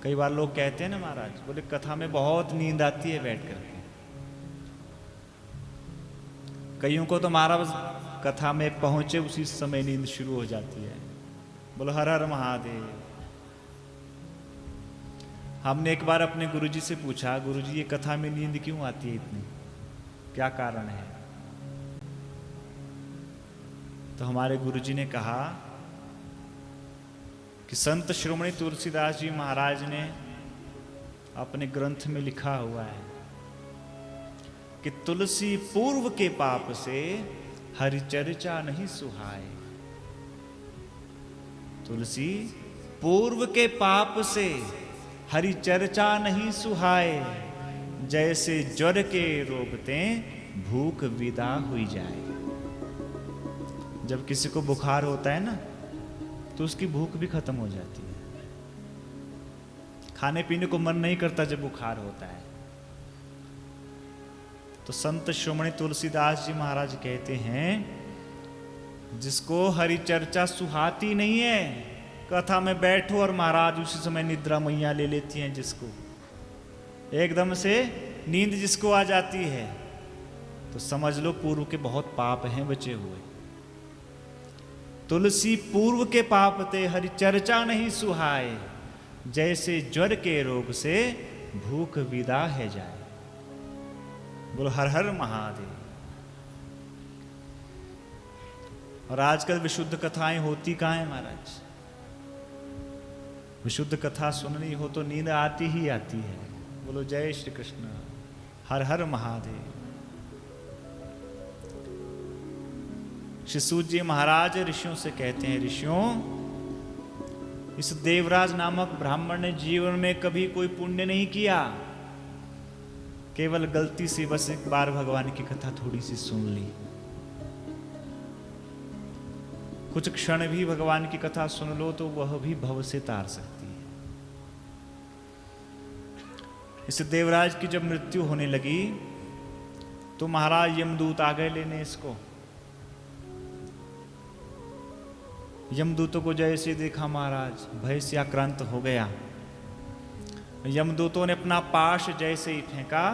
A: कई बार लोग कहते हैं ना महाराज, बोले कथा में बहुत नींद आती है बैठ करके। कईयों को तो महाराज कथा में पहुंचे उसी समय नींद शुरू हो जाती है। बोलो हर हर महादेव। हमने एक बार अपने गुरुजी से पूछा, गुरुजी ये कथा में नींद क्यों आती है इतनी, क्या कारण है? तो हमारे गुरुजी ने कहा कि संत श्रोमणी तुलसीदास जी महाराज ने अपने ग्रंथ में लिखा हुआ है कि तुलसी पूर्व के पाप से हरि चर्चा नहीं सुहाए। तुलसी पूर्व के पाप से हरि चर्चा नहीं सुहाए, जैसे ज्वर के रोगते भूख विदा हुई जाए। जब किसी को बुखार होता है ना, तो उसकी भूख भी खत्म हो जाती है, खाने पीने को मन नहीं करता जब बुखार होता है। तो संत श्रोमणी तुलसीदास जी महाराज कहते हैं, जिसको हरि चर्चा सुहाती नहीं है, कथा में बैठो और महाराज उसी समय निद्रा मैया ले लेती हैं, जिसको एकदम से नींद जिसको आ जाती है, तो समझ लो पूर्व के बहुत पाप हैं बचे हुए। तुलसी पूर्व के पाप ते हरि चर्चा नहीं सुहाए, जैसे ज्वर के रोग से भूख विदा है जाए। बोलो हर हर महादेव। और आजकल विशुद्ध कथाएं होती कहाँ हैं महाराज? विशुद्ध कथा सुननी हो तो नींद आती ही आती है। बोलो जय श्री कृष्ण, हर हर महादेव। श्री सूत जी महाराज ऋषियों से कहते हैं, ऋषियों, इस देवराज नामक ब्राह्मण ने जीवन में कभी कोई पुण्य नहीं किया, केवल गलती से बस एक बार भगवान की कथा थोड़ी सी सुन ली। कुछ क्षण भी भगवान की कथा सुन लो तो वह भी भव से तार सकती है। इस देवराज की जब मृत्यु होने लगी तो महाराज यमदूत आ गए लेने इसको। यमदूतों को जैसे देखा महाराज भय से आक्रांत हो गया। यमदूतों ने अपना पाश जैसे ही फेंका,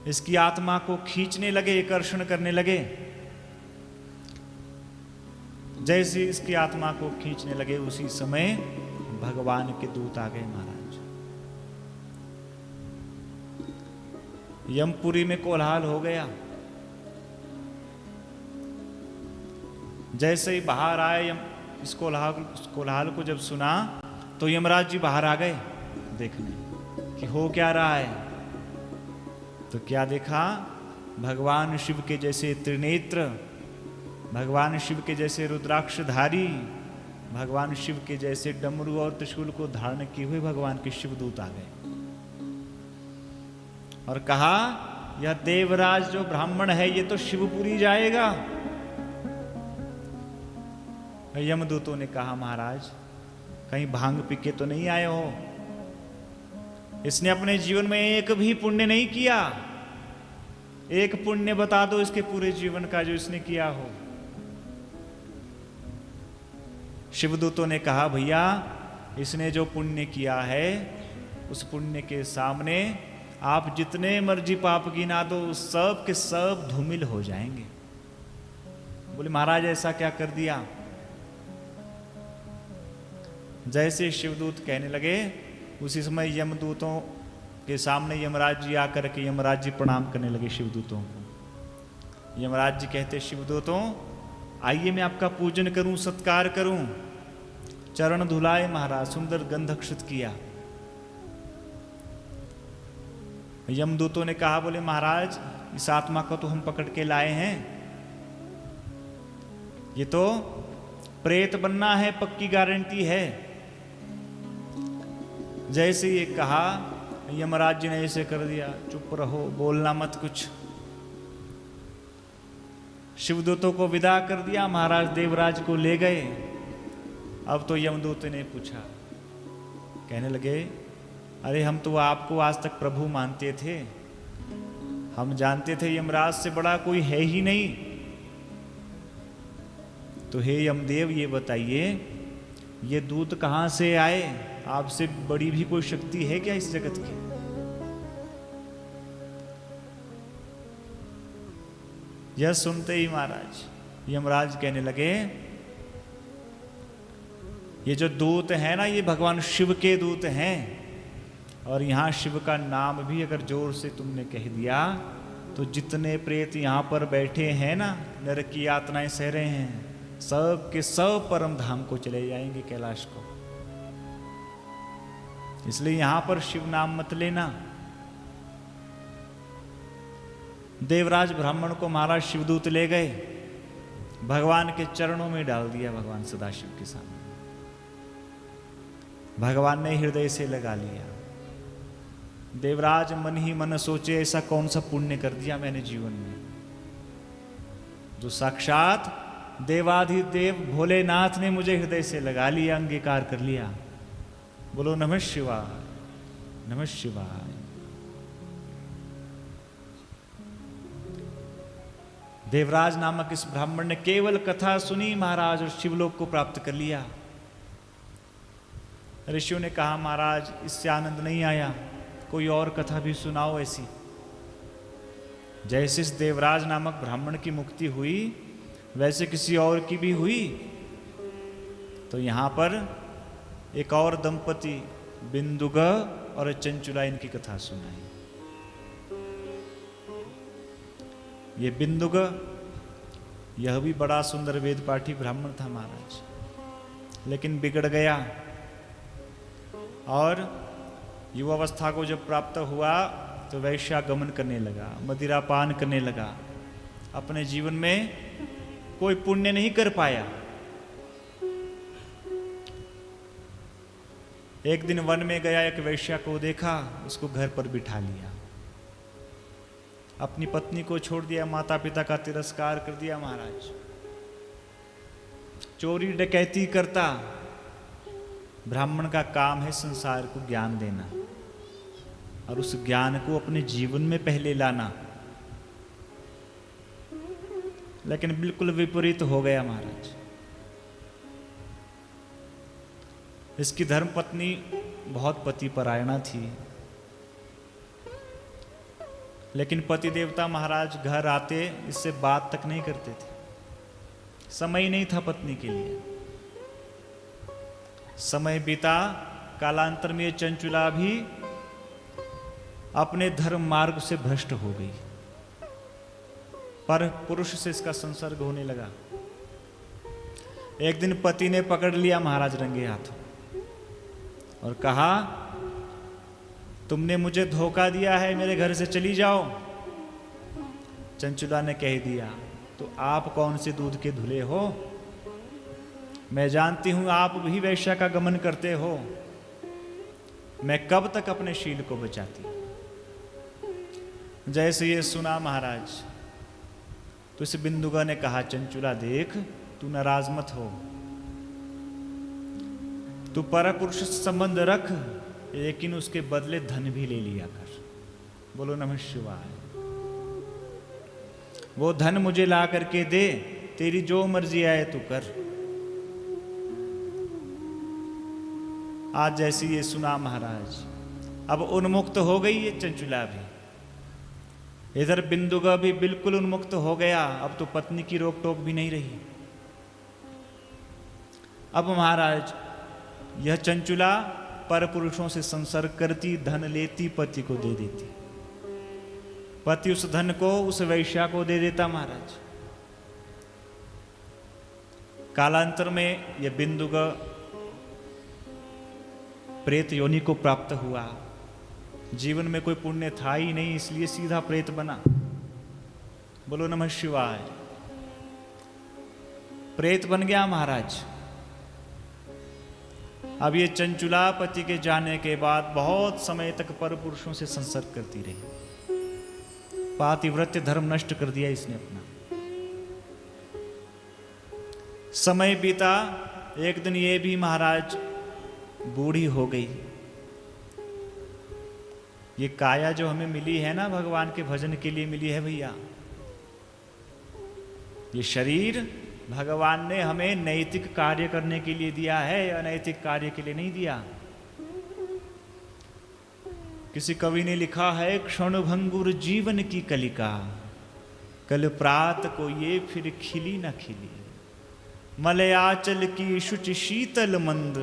A: इसकी आत्मा को खींचने लगे, आकर्षण करने लगे। जैसे इसकी आत्मा को खींचने लगे उसी समय भगवान के दूत आ गए महाराज। यमपुरी में कोलाहल हो गया। जैसे ही बाहर आए, इस कोलाहल को जब सुना तो यमराज जी बाहर आ गए देखने कि हो क्या रहा है। तो क्या देखा, भगवान शिव के जैसे त्रिनेत्र, भगवान शिव के जैसे रुद्राक्षधारी, भगवान शिव के जैसे डमरू और त्रिशूल को धारण किए हुए भगवान के शिवदूत आ गए और कहा, यह देवराज जो ब्राह्मण है ये तो शिवपुरी जाएगा। यमदूतों ने कहा, महाराज कहीं भांग पी के तो नहीं आए हो? इसने अपने जीवन में एक भी पुण्य नहीं किया। एक पुण्य बता दो इसके पूरे जीवन का जो इसने किया हो। शिवदूतों ने कहा, भैया इसने जो पुण्य किया है उस पुण्य के सामने आप जितने मर्जी पाप गिना दो सब के सब धूमिल हो जाएंगे। बोले महाराज ऐसा क्या कर दिया? जैसे शिवदूत कहने लगे उसी समय यमदूतों के सामने यमराज जी आकर के यमराज जी प्रणाम करने लगे शिवदूतों को। यमराज जी कहते, शिवदूतों आइए मैं आपका पूजन करूं, सत्कार करूं। चरण धुलाए महाराज, सुंदर गंध अक्षत किया। यमदूतों ने कहा, बोले महाराज इस आत्मा को तो हम पकड़ के लाए हैं, ये तो प्रेत बनना है, पक्की गारंटी है। जैसे ये कहा यमराज जी ने ऐसे कर दिया, चुप रहो, बोलना मत कुछ। शिवदूतों को विदा कर दिया, महाराज देवराज को ले गए। अब तो यमदूत ने पूछा, कहने लगे अरे हम तो आपको आज तक प्रभु मानते थे, हम जानते थे यमराज से बड़ा कोई है ही नहीं। तो हे यमदेव ये बताइए, ये दूत कहां से आए? आपसे बड़ी भी कोई शक्ति है क्या इस जगत की? यह सुनते ही महाराज यमराज कहने लगे, ये जो दूत है ना, ये भगवान शिव के दूत हैं। और यहां शिव का नाम भी अगर जोर से तुमने कह दिया तो जितने प्रेत यहां पर बैठे हैं ना, नरक की यातनाएं सह रहे हैं, सब के सब परम धाम को चले जाएंगे, कैलाश को। इसलिए यहां पर शिव नाम मत लेना। देवराज ब्राह्मण को महाराज शिवदूत ले गए, भगवान के चरणों में डाल दिया, भगवान सदाशिव के सामने। भगवान ने हृदय से लगा लिया। देवराज मन ही मन सोचे, ऐसा कौन सा पुण्य कर दिया मैंने जीवन में, जो साक्षात देवाधिदेव भोलेनाथ ने मुझे हृदय से लगा लिया, अंगीकार कर लिया। बोलो नमः शिवाय, नमः शिवाय। देवराज नामक इस ब्राह्मण ने केवल कथा सुनी महाराज, और शिवलोक को प्राप्त कर लिया। ऋषियों ने कहा, महाराज इससे आनंद नहीं आया, कोई और कथा भी सुनाओ ऐसी। जैसे इस देवराज नामक ब्राह्मण की मुक्ति हुई, वैसे किसी और की भी हुई। तो यहां पर एक और दंपति बिंदुग और चंचुला, इनकी कथा सुनाई। ये बिंदुग, यह भी बड़ा सुंदर वेद पाठी ब्राह्मण था महाराज, लेकिन बिगड़ गया और युवावस्था को जब प्राप्त हुआ तो वैश्यागमन करने लगा, मदिरापान करने लगा। अपने जीवन में कोई पुण्य नहीं कर पाया। एक दिन वन में गया, एक वैश्या को देखा, उसको घर पर बिठा लिया, अपनी पत्नी को छोड़ दिया, माता पिता का तिरस्कार कर दिया महाराज। चोरी डकैती करता। ब्राह्मण का काम है संसार को ज्ञान देना और उस ज्ञान को अपने जीवन में पहले लाना, लेकिन बिल्कुल विपरीत हो गया महाराज। इसकी धर्मपत्नी बहुत पतिपरायणा थी, लेकिन पति देवता महाराज घर आते इससे बात तक नहीं करते थे। समय नहीं था पत्नी के लिए। समय बीता, कालांतर में चंचुला भी अपने धर्म मार्ग से भ्रष्ट हो गई, पर पुरुष से इसका संसर्ग होने लगा। एक दिन पति ने पकड़ लिया महाराज रंगे हाथों और कहा, तुमने मुझे धोखा दिया है, मेरे घर से चली जाओ। चंचुला ने कह दिया, तो आप कौन से दूध के धुले हो? मैं जानती हूं आप भी वैश्या का गमन करते हो। मैं कब तक अपने शील को बचाती। जैसे ये सुना महाराज, तो इस बिंदुगा ने कहा, चंचुला देख, तू नाराज मत हो, तू पर पुरुष से संबंध रख, लेकिन उसके बदले धन भी ले लिया कर। बोलो नमः शिवाय। वो धन मुझे ला करके दे, तेरी जो मर्जी आए तू कर। आज जैसी ये सुना महाराज, अब उन्मुक्त हो गई ये चंचुला भी, इधर बिंदुगा भी बिल्कुल उन्मुक्त हो गया। अब तो पत्नी की रोक टोक भी नहीं रही। अब महाराज यह चंचुला पर पुरुषों से संसर्ग करती, धन लेती, पति को दे देती। पति उस धन को उस वैश्या को दे देता महाराज। कालांतर में यह बिंदुगा प्रेत योनि को प्राप्त हुआ। जीवन में कोई पुण्य था ही नहीं, इसलिए सीधा प्रेत बना। बोलो नमः शिवाय। प्रेत बन गया महाराज। अब ये चंचुला पति के जाने के बाद बहुत समय तक पर पुरुषों से संसर्ग करती रही। पातिव्रत्य धर्म नष्ट कर दिया इसने अपना। समय बीता, एक दिन ये भी महाराज बूढ़ी हो गई। ये काया जो हमें मिली है ना, भगवान के भजन के लिए मिली है भैया। ये शरीर भगवान ने हमें नैतिक कार्य करने के लिए दिया है, अनैतिक कार्य के लिए नहीं दिया। किसी कवि ने लिखा है, क्षणभंगुर जीवन की कलिका, कल प्रात को ये फिर खिली न खिली। मलयाचल की शुचि शीतल मंद,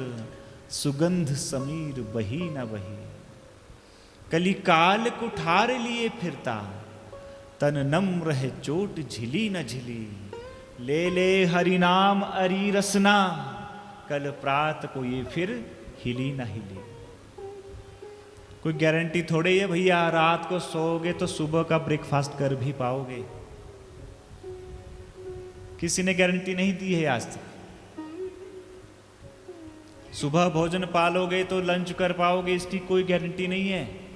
A: सुगंध समीर बही न बही। कलिकाल कुठार लिए फिरता, तन नम्र है चोट झिली न झिली। ले ले हरि नाम अरी रसना, कल प्रात को ये फिर हिली न हिली। कोई गारंटी थोड़ी है भैया, रात को सोओगे तो सुबह का ब्रेकफास्ट कर भी पाओगे। किसी ने गारंटी नहीं दी है आज तक। सुबह भोजन पालोगे तो लंच कर पाओगे, इसकी कोई गारंटी नहीं है।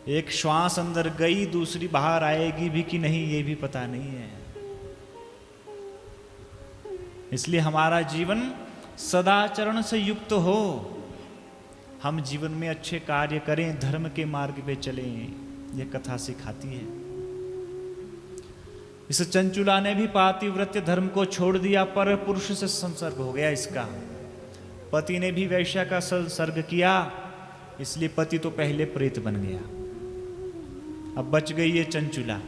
A: एक श्वास अंदर गई, दूसरी बाहर आएगी भी कि नहीं, ये भी पता नहीं है। इसलिए हमारा जीवन सदाचरण से युक्त हो। हम जीवन में अच्छे कार्य करें, धर्म के मार्ग पे चलें, यह कथा सिखाती है। इस चंचुला ने भी पातिव्रत्य धर्म को छोड़ दिया, पर पुरुष से संसर्ग हो गया इसका। पति ने भी वैश्या का संसर्ग किया, इसलिए पति तो पहले प्रेत बन गया। अब बच गई ये चंचुला।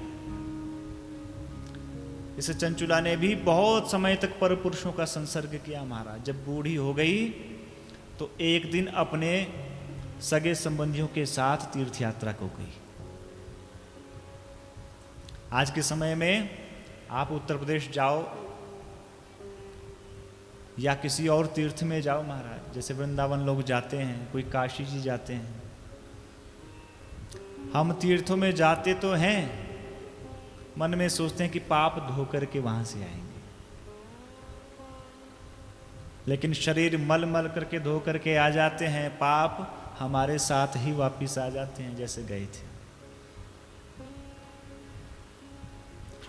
A: इस चंचुला ने भी बहुत समय तक पर पुरुषों का संसर्ग किया महाराज। जब बूढ़ी हो गई तो एक दिन अपने सगे संबंधियों के साथ तीर्थ यात्रा को गई। आज के समय में आप उत्तर प्रदेश जाओ या किसी और तीर्थ में जाओ महाराज, जैसे वृंदावन लोग जाते हैं, कोई काशी जी जाते हैं। हम तीर्थों में जाते तो हैं, मन में सोचते हैं कि पाप धो करके वहां से आएंगे, लेकिन शरीर मल मल करके धो करके आ जाते हैं, पाप हमारे साथ ही वापिस आ जाते हैं जैसे गए थे।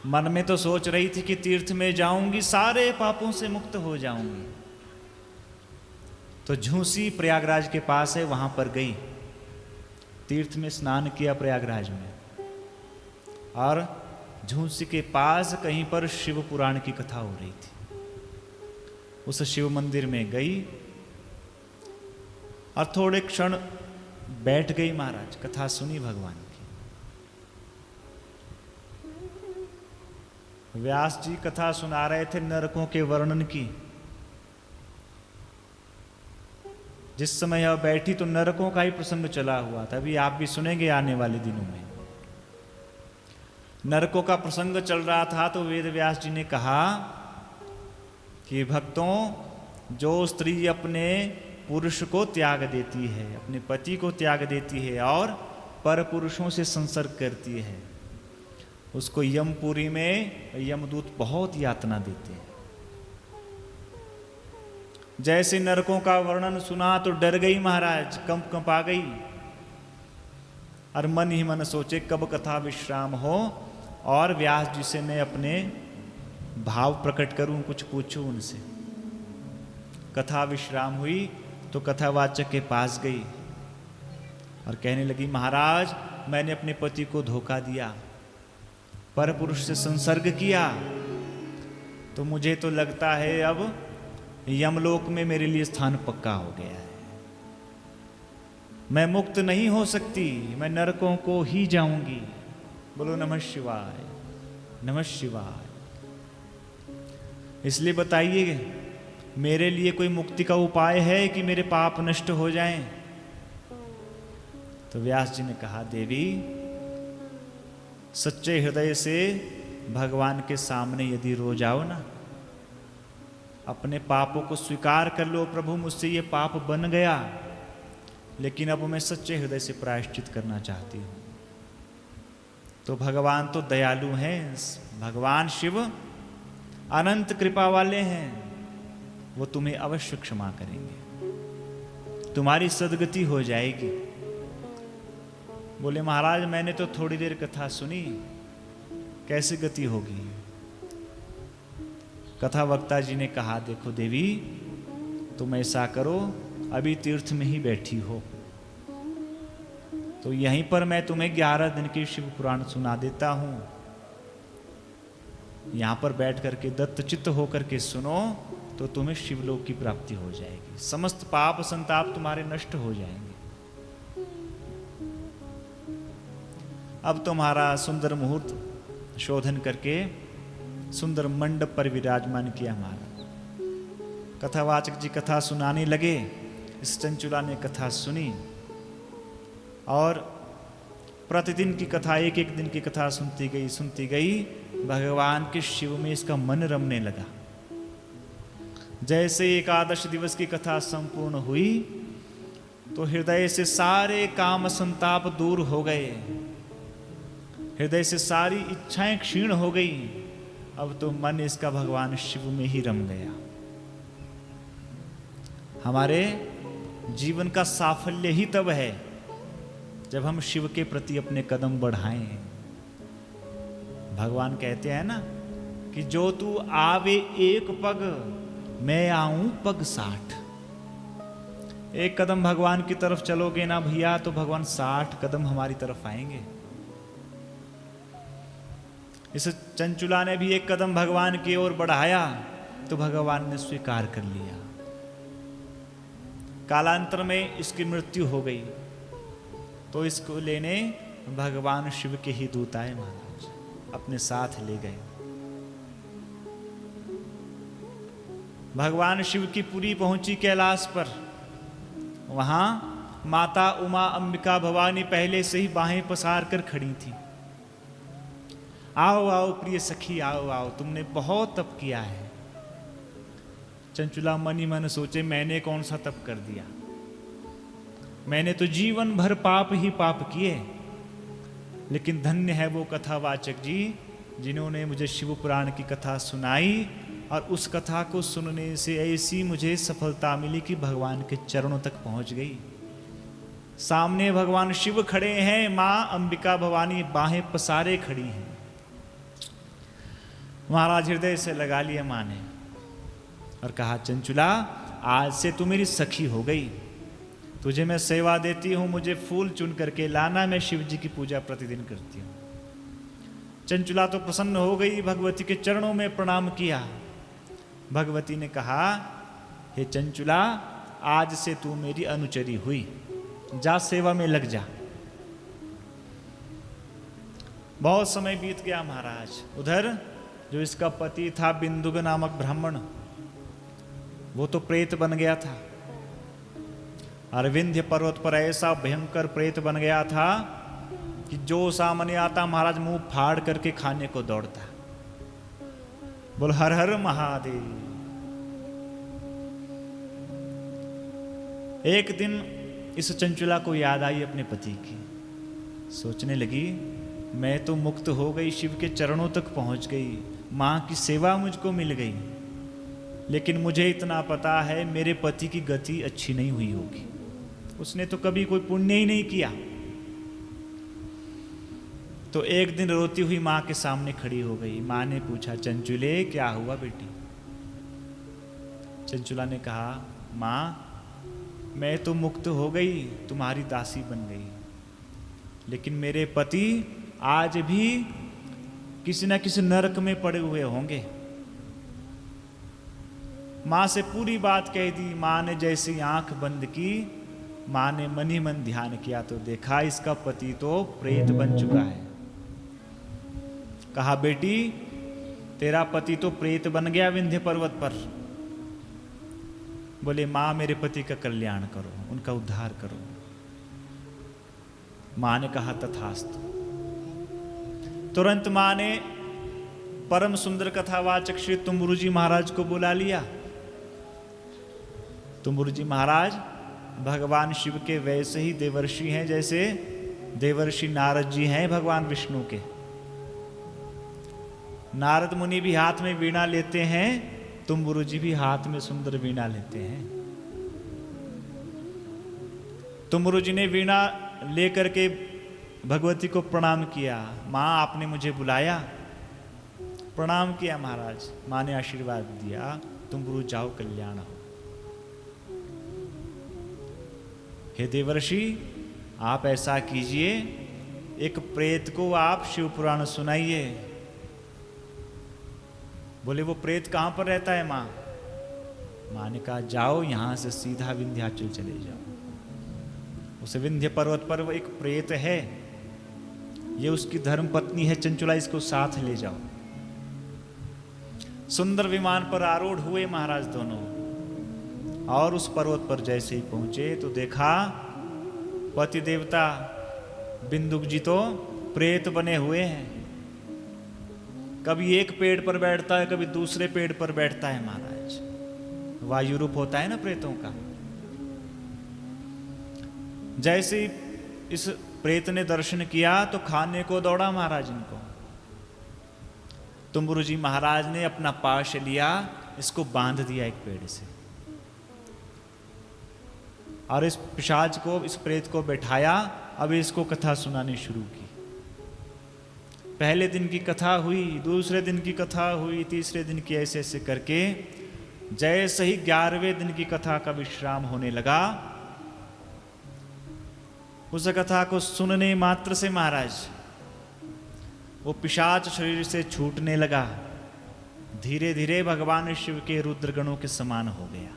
A: मन में तो सोच रही थी कि तीर्थ में जाऊंगी, सारे पापों से मुक्त हो जाऊंगी। तो झूसी प्रयागराज के पास है, वहां पर गई, तीर्थ में स्नान किया प्रयागराज में, और झूसी के पास कहीं पर शिव पुराण की कथा हो रही थी। उस शिव मंदिर में गई और थोड़े क्षण बैठ गई महाराज, कथा सुनी भगवान की। व्यास जी कथा सुना रहे थे नरकों के वर्णन की। जिस समय यह बैठी तो नरकों का ही प्रसंग चला हुआ था, अभी आप भी सुनेंगे आने वाले दिनों में। नरकों का प्रसंग चल रहा था तो वेद व्यास जी ने कहा कि भक्तों, जो स्त्री अपने पुरुष को त्याग देती है, अपने पति को त्याग देती है और पर पुरुषों से संसर्ग करती है, उसको यमपुरी में यमदूत बहुत यातना देते हैं। जैसे नरकों का वर्णन सुना तो डर गई महाराज, कंप आ गई, और मन ही मन सोचे कब कथा विश्राम हो और व्यास जी से मैं अपने भाव प्रकट करूं, कुछ पूछूं उनसे। कथा विश्राम हुई तो कथावाचक के पास गई और कहने लगी, महाराज मैंने अपने पति को धोखा दिया, पर पुरुष से संसर्ग किया, तो मुझे तो लगता है अब यमलोक में मेरे लिए स्थान पक्का हो गया है। मैं मुक्त नहीं हो सकती, मैं नरकों को ही जाऊंगी। बोलो नमः शिवाय, नमः शिवाय। इसलिए बताइए, मेरे लिए कोई मुक्ति का उपाय है कि मेरे पाप नष्ट हो जाएं? तो व्यास जी ने कहा, देवी सच्चे हृदय से भगवान के सामने यदि रो जाओ ना, अपने पापों को स्वीकार कर लो, प्रभु मुझसे ये पाप बन गया, लेकिन अब मैं सच्चे हृदय से प्रायश्चित करना चाहती हूँ, तो भगवान तो दयालु हैं, भगवान शिव अनंत कृपा वाले हैं, वो तुम्हें अवश्य क्षमा करेंगे, तुम्हारी सद्गति हो जाएगी। बोले महाराज मैंने तो थोड़ी देर कथा सुनी, कैसे गति होगी? कथा वक्ता जी ने कहा, देखो देवी तुम ऐसा करो, अभी तीर्थ में ही बैठी हो, तो यहीं पर मैं तुम्हें 11 दिन की शिव पुराण सुना देता हूं। यहां पर बैठ करके दत्तचित्त होकर के सुनो तो तुम्हें शिवलोक की प्राप्ति हो जाएगी, समस्त पाप संताप तुम्हारे नष्ट हो जाएंगे। अब तुम्हारा सुंदर मुहूर्त शोधन करके सुंदर मंडप पर विराजमान किया महाराज। कथावाचक जी कथा सुनाने लगे। इस चंचुला ने कथा सुनी और प्रतिदिन की कथा, एक एक दिन की कथा सुनती गई। भगवान के शिव में इसका मन रमने लगा। जैसे एकादश दिवस की कथा संपूर्ण हुई तो हृदय से सारे काम संताप दूर हो गए, हृदय से सारी इच्छाएं क्षीण हो गई। अब तो मन इसका भगवान शिव में ही रम गया। हमारे जीवन का साफल्य ही तब है जब हम शिव के प्रति अपने कदम बढ़ाएं। भगवान कहते हैं ना कि जो तू आवे एक पग, मैं आऊं पग 60। एक कदम भगवान की तरफ चलोगे ना भैया तो भगवान 60 कदम हमारी तरफ आएंगे। इस चंचुला ने भी एक कदम भगवान की ओर बढ़ाया तो भगवान ने स्वीकार कर लिया। कालांतर में इसकी मृत्यु हो गई तो इसको लेने भगवान शिव के ही दूत आए महाराज, अपने साथ ले गए। भगवान शिव की पुरी पहुंची कैलाश पर। वहां माता उमा अंबिका भवानी पहले से ही बाहें पसार कर खड़ी थी। आओ आओ प्रिय सखी, आओ आओ, तुमने बहुत तप किया है। चंचुला मन ही मन सोचे, मैंने कौन सा तप कर दिया, मैंने तो जीवन भर पाप ही पाप किए। लेकिन धन्य है वो कथावाचक जी जिन्होंने मुझे शिव पुराण की कथा सुनाई और उस कथा को सुनने से ऐसी मुझे सफलता मिली कि भगवान के चरणों तक पहुंच गई। सामने भगवान शिव खड़े हैं, मां अंबिका भवानी बाहें पसारे खड़ी हैं। महाराज हृदय से लगा लिया मां ने और कहा, चंचुला आज से तू मेरी सखी हो गई, तुझे मैं सेवा देती हूं, मुझे फूल चुन करके लाना, मैं शिव जी की पूजा प्रतिदिन करती हूं। चंचुला तो प्रसन्न हो गई, भगवती के चरणों में प्रणाम किया। भगवती ने कहा, हे चंचुला आज से तू मेरी अनुचरी हुई, जा सेवा में लग जा। बहुत समय बीत गया महाराज। उधर जो इसका पति था बिंदुग नामक ब्राह्मण, वो तो प्रेत बन गया था। अरविंध्य पर्वत पर ऐसा भयंकर प्रेत बन गया था कि जो सामने आता महाराज मुंह फाड़ करके खाने को दौड़ता। बोल हर हर महादेव। एक दिन इस चंचुला को याद आई अपने पति की। सोचने लगी, मैं तो मुक्त हो गई, शिव के चरणों तक पहुंच गई, मां की सेवा मुझको मिल गई, लेकिन मुझे इतना पता है मेरे पति की गति अच्छी नहीं हुई होगी। उसने तो कभी कोई पुण्य ही नहीं किया। तो एक दिन रोती हुई मां के सामने खड़ी हो गई। मां ने पूछा, चंचुले क्या हुआ बेटी? चंचुला ने कहा, मां मैं तो मुक्त हो गई, तुम्हारी दासी बन गई, लेकिन मेरे पति आज भी किसी न किसी नरक में पड़े हुए होंगे। मां से पूरी बात कह दी। मां ने जैसी आंख बंद की, मां ने मन ही मन ध्यान किया तो देखा इसका पति तो प्रेत बन चुका है। कहा, बेटी तेरा पति तो प्रेत बन गया विंध्य पर्वत पर। बोले, मां मेरे पति का कल्याण करो, उनका उद्धार करो। मां ने कहा, तथास्तु। तुरंत मां ने परम सुंदर कथावाचक श्री तुम्बुरु जी महाराज को बुला लिया। तुम्बुरु जी महाराज भगवान शिव के वैसे ही देवर्षि हैं जैसे देवर्षि नारद जी हैं भगवान विष्णु के। नारद मुनि भी हाथ में वीणा लेते हैं, तुम्बुरु जी भी हाथ में सुंदर वीणा लेते हैं। तुम्बुरु जी ने वीणा लेकर के भगवती को प्रणाम किया। मां आपने मुझे बुलाया? प्रणाम किया महाराज। मां ने आशीर्वाद दिया, तुम्बुरु जाओ, कल्याण हो। हे देवर्षि आप ऐसा कीजिए, एक प्रेत को आप शिव पुराण सुनाइए। बोले वो प्रेत कहाँ पर रहता है माँ? माँ ने कहा जाओ यहाँ से सीधा विंध्याचल चले जाओ। उस विंध्य पर्वत पर वो एक प्रेत है, ये उसकी धर्म पत्नी है चंचुला, इसको साथ ले जाओ। सुंदर विमान पर आरूढ़ हुए महाराज दोनों, और उस पर्वत पर जैसे ही पहुंचे तो देखा पति देवता बिंदुक जी तो प्रेत बने हुए हैं। कभी एक पेड़ पर बैठता है, कभी दूसरे पेड़ पर बैठता है महाराज। वायु रूप होता है ना प्रेतों का। जैसे इस प्रेत ने दर्शन किया तो खाने को दौड़ा महाराज इनको। तुम्बुरु जी महाराज ने अपना पाश लिया, इसको बांध दिया एक पेड़ से, और इस पिशाच को, इस प्रेत को बैठाया। अब इसको कथा सुनानी शुरू की। पहले दिन की कथा हुई, दूसरे दिन की कथा हुई, तीसरे दिन की, ऐसे ऐसे करके जैसे ही 11वें दिन की कथा का विश्राम होने लगा, उस कथा को सुनने मात्र से महाराज वो पिशाच शरीर से छूटने लगा। धीरे धीरे भगवान शिव के रुद्रगणों के समान हो गया।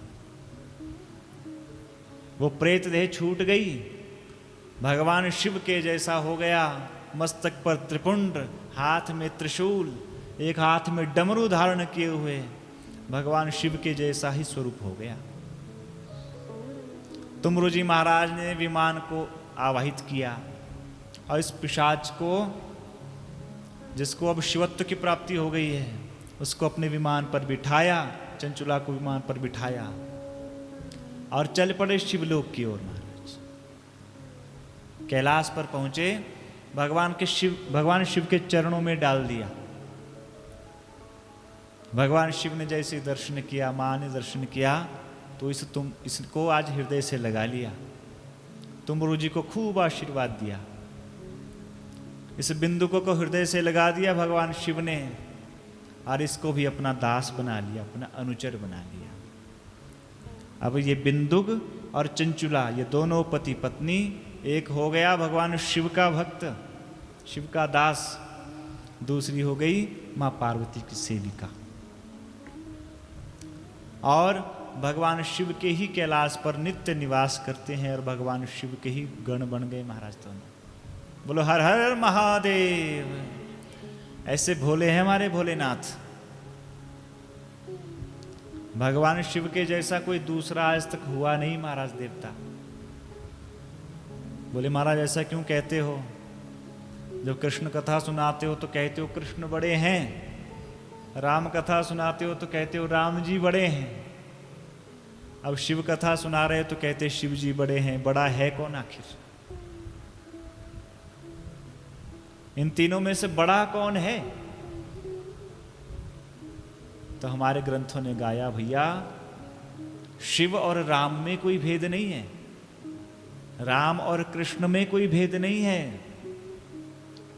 A: वो प्रेत देह छूट गई, भगवान शिव के जैसा हो गया। मस्तक पर त्रिपुंड, हाथ में त्रिशूल, एक हाथ में डमरू धारण किए हुए भगवान शिव के जैसा ही स्वरूप हो गया। तुम्बुरु जी महाराज ने विमान को आवाहित किया और इस पिशाच को, जिसको अब शिवत्व की प्राप्ति हो गई है, उसको अपने विमान पर बिठाया, चंचुला को विमान पर बिठाया और चल पड़े शिवलोक की ओर। महाराज कैलाश पर पहुंचे, भगवान शिव के चरणों में डाल दिया। भगवान शिव ने जैसे दर्शन किया, माँ ने दर्शन किया, तो इसको आज हृदय से लगा लिया। तुम्बुरु जी को खूब आशीर्वाद दिया। इस बिंदु को हृदय से लगा दिया भगवान शिव ने, और इसको भी अपना दास बना लिया, अपना अनुचर बना लिया। अब ये बिंदुक और चंचुला, ये दोनों पति पत्नी एक हो गया भगवान शिव का भक्त, शिव का दास। दूसरी हो गई माँ पार्वती की सेविका। और भगवान शिव के ही कैलाश पर नित्य निवास करते हैं, और भगवान शिव के ही गण बन गए महाराज दोनों। बोलो हर हर महादेव। ऐसे भोले हैं हमारे भोलेनाथ। भगवान शिव के जैसा कोई दूसरा आज तक हुआ नहीं महाराज देवता। बोले महाराज ऐसा क्यों कहते हो? जब कृष्ण कथा सुनाते हो तो कहते हो कृष्ण बड़े हैं, राम कथा सुनाते हो तो कहते हो राम जी बड़े हैं, अब शिव कथा सुना रहे हो तो कहते शिव जी बड़े हैं। बड़ा है कौन आखिर? इन तीनों में से बड़ा कौन है? तो हमारे ग्रंथों ने गाया, भैया शिव और राम में कोई भेद नहीं है, राम और कृष्ण में कोई भेद नहीं है,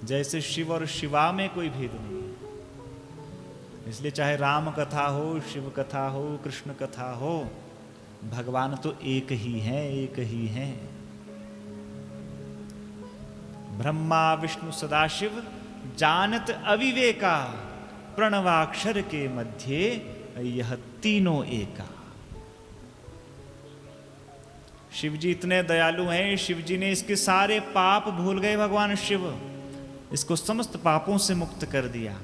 A: जैसे शिव और शिवा में कोई भेद नहीं है। इसलिए चाहे राम कथा हो, शिव कथा हो, कृष्ण कथा हो, भगवान तो एक ही हैं, एक ही हैं। ब्रह्मा विष्णु सदाशिव जानत अविवेका, प्रणवाक्षर के मध्य यह तीनों एका। शिव जी इतने दयालु हैं, शिव जी ने इसके सारे पाप भूल गए भगवान शिव, इसको समस्त पापों से मुक्त कर दिया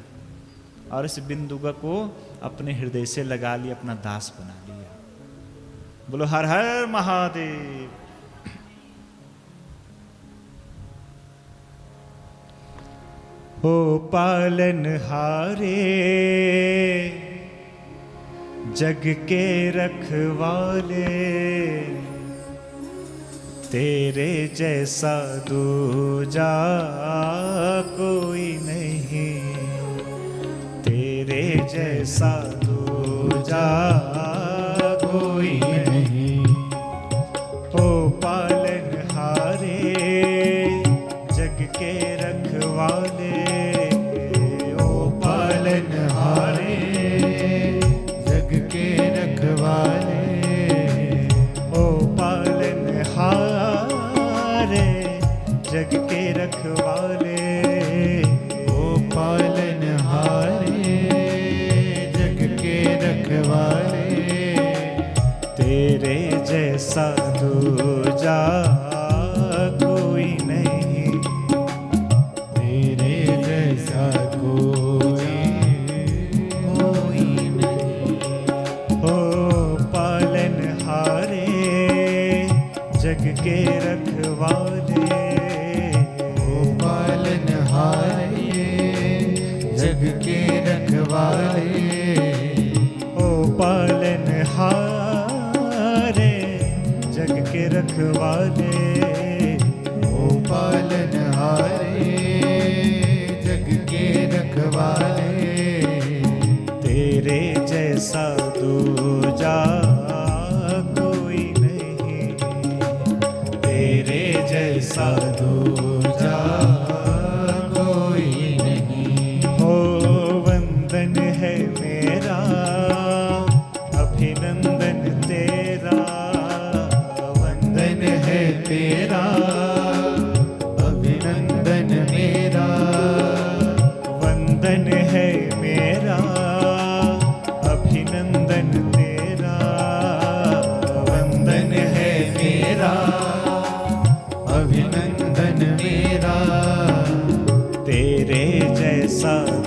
A: और इस बिंदुक को अपने हृदय से लगा लिया, अपना दास बना लिया। बोलो हर हर महादेव। ओ पालनहारे जग के रखवाले, तेरे जैसा दूजा कोई नहीं, तेरे जैसा दूजा कोई नहीं। ओ पालनहारे जग के रखवाले, ओ पालनहारे
B: जग के रखवाले,
A: ओ पालनहारे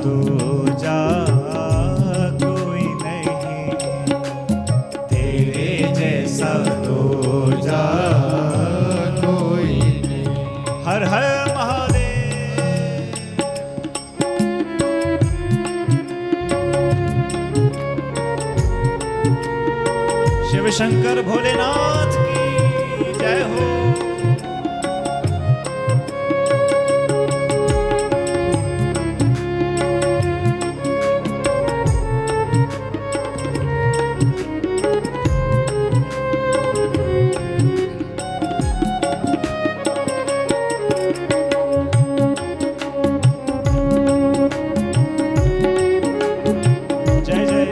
A: दूजा कोई नहीं, तेरे जैसा दूजा
B: कोई नहीं।
A: हर हर महादेव। शिव शंकर भोलेनाथ की जय हो। जय जय।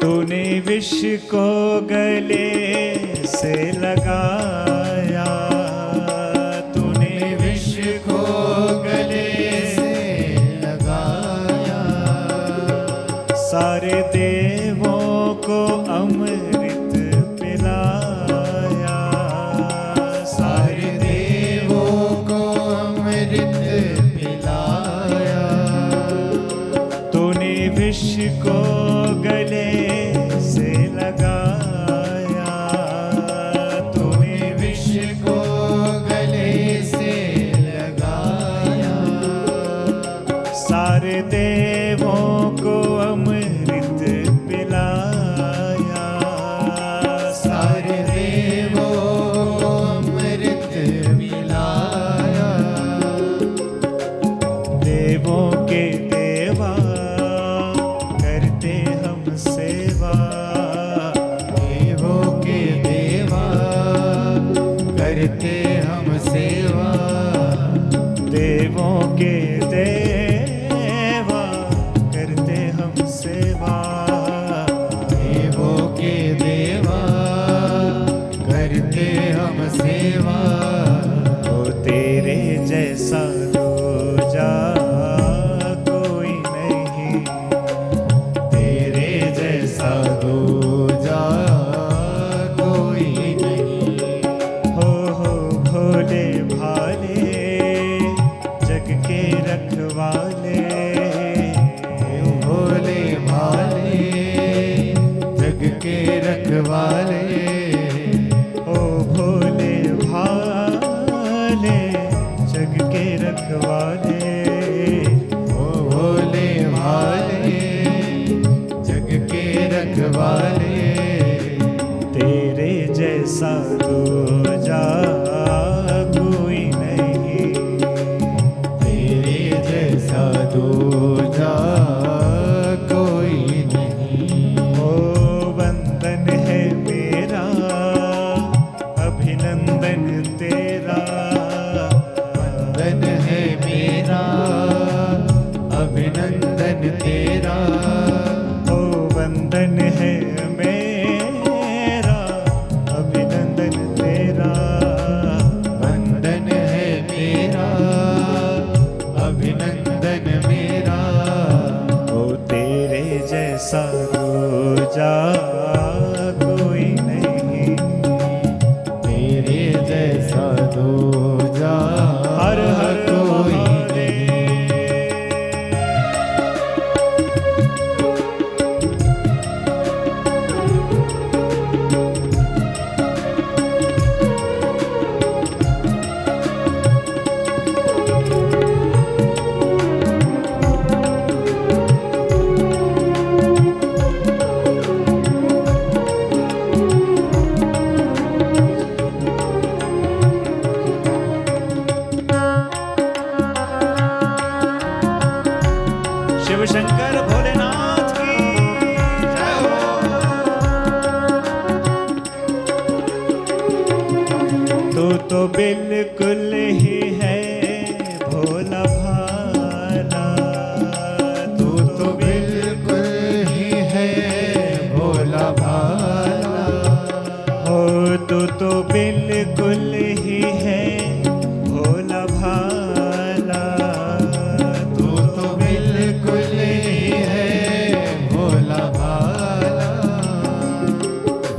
A: तूने विष को गले से लगाया, तूने
B: विष को गले से लगाया,
A: सारे देवों को अमृत पिलाया,
B: सारे देवों को अमृत पिलाया।
A: तूने विष को गले से लगाया, तूने
B: विष को गले से लगाया,
A: सारे देवों को अमृत पिलाया,
B: सारे देवों को अमृत पिलाया।
A: देवों के देवा करते हम सेवा,
B: देवों के देवा करते हम सेवा,
A: देवों के देवा करते हम सेवा,
B: देवों के देवा करते हम सेवा।
A: ओ तेरे जैसा दूजा कोई नहीं,
B: तेरे जैसा दूजा कोई नहीं।
A: हो भोले भाले जग के रखवाले,
B: भोले भाले जग के रखवाले,
A: ओ भोले भाले जग के रखवाले,
B: ओ भोले भाले जग के रखवाले।
A: तेरे जैसा दूजा कोई नहीं,
B: तेरे जैसा दूजा कोई नहीं।
A: ओ वंदन है मेरा अभिनंदन तेरा,
B: वंदन है मेरा अभिनंदन तेरा,
A: ओ वंदन है मेरा अभिनंदन तेरा,
B: वंदन है मेरा अभिनंदन मेरा।
A: ओ तेरे जैसा दूजा कोई नहीं,
B: तेरे जैसा दूजा
A: हर हर
B: कोई
A: महादेव। शिव शंकर भोलेनाथ की जय हो। तो बिल्कुल ही है भोला भाला,
B: तू तो बिल्कुल ही है भोला भाला,
A: हो तू तो बिल्कुल ही है भोला भाला,
B: तू तो बिल्कुल ही है भोला भाला।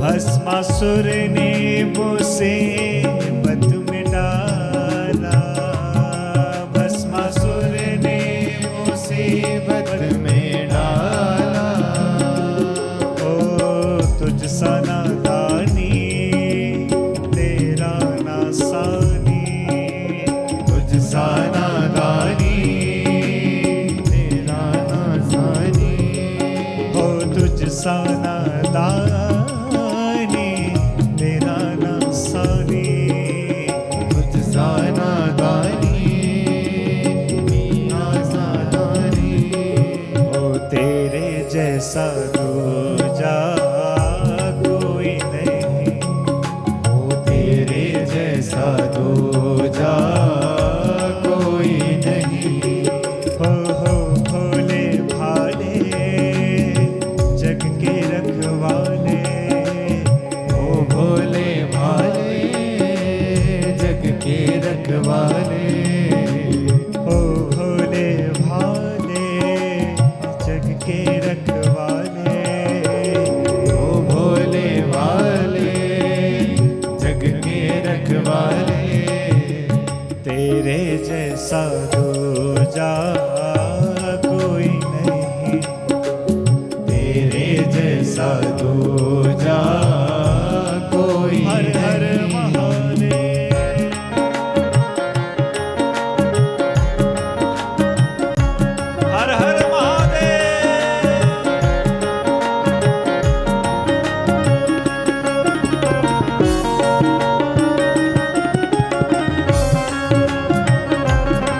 A: भस्मासुर ने मुझसे
B: जैसा दूजा कोई नहीं।
A: हो भोले भाले जग के रखवाले,
B: ओ भोले भाले जग के रखवाले,
A: हो भोले भाले जग के रखवाले,
B: ओ भोले भाले जग के रखवाले।
A: तेरे जैसा दूजा कोई नहीं,
B: तेरे जैसा दूजा कोई
A: हर हर
B: नहीं।
A: महादेव। हर हर महादेव।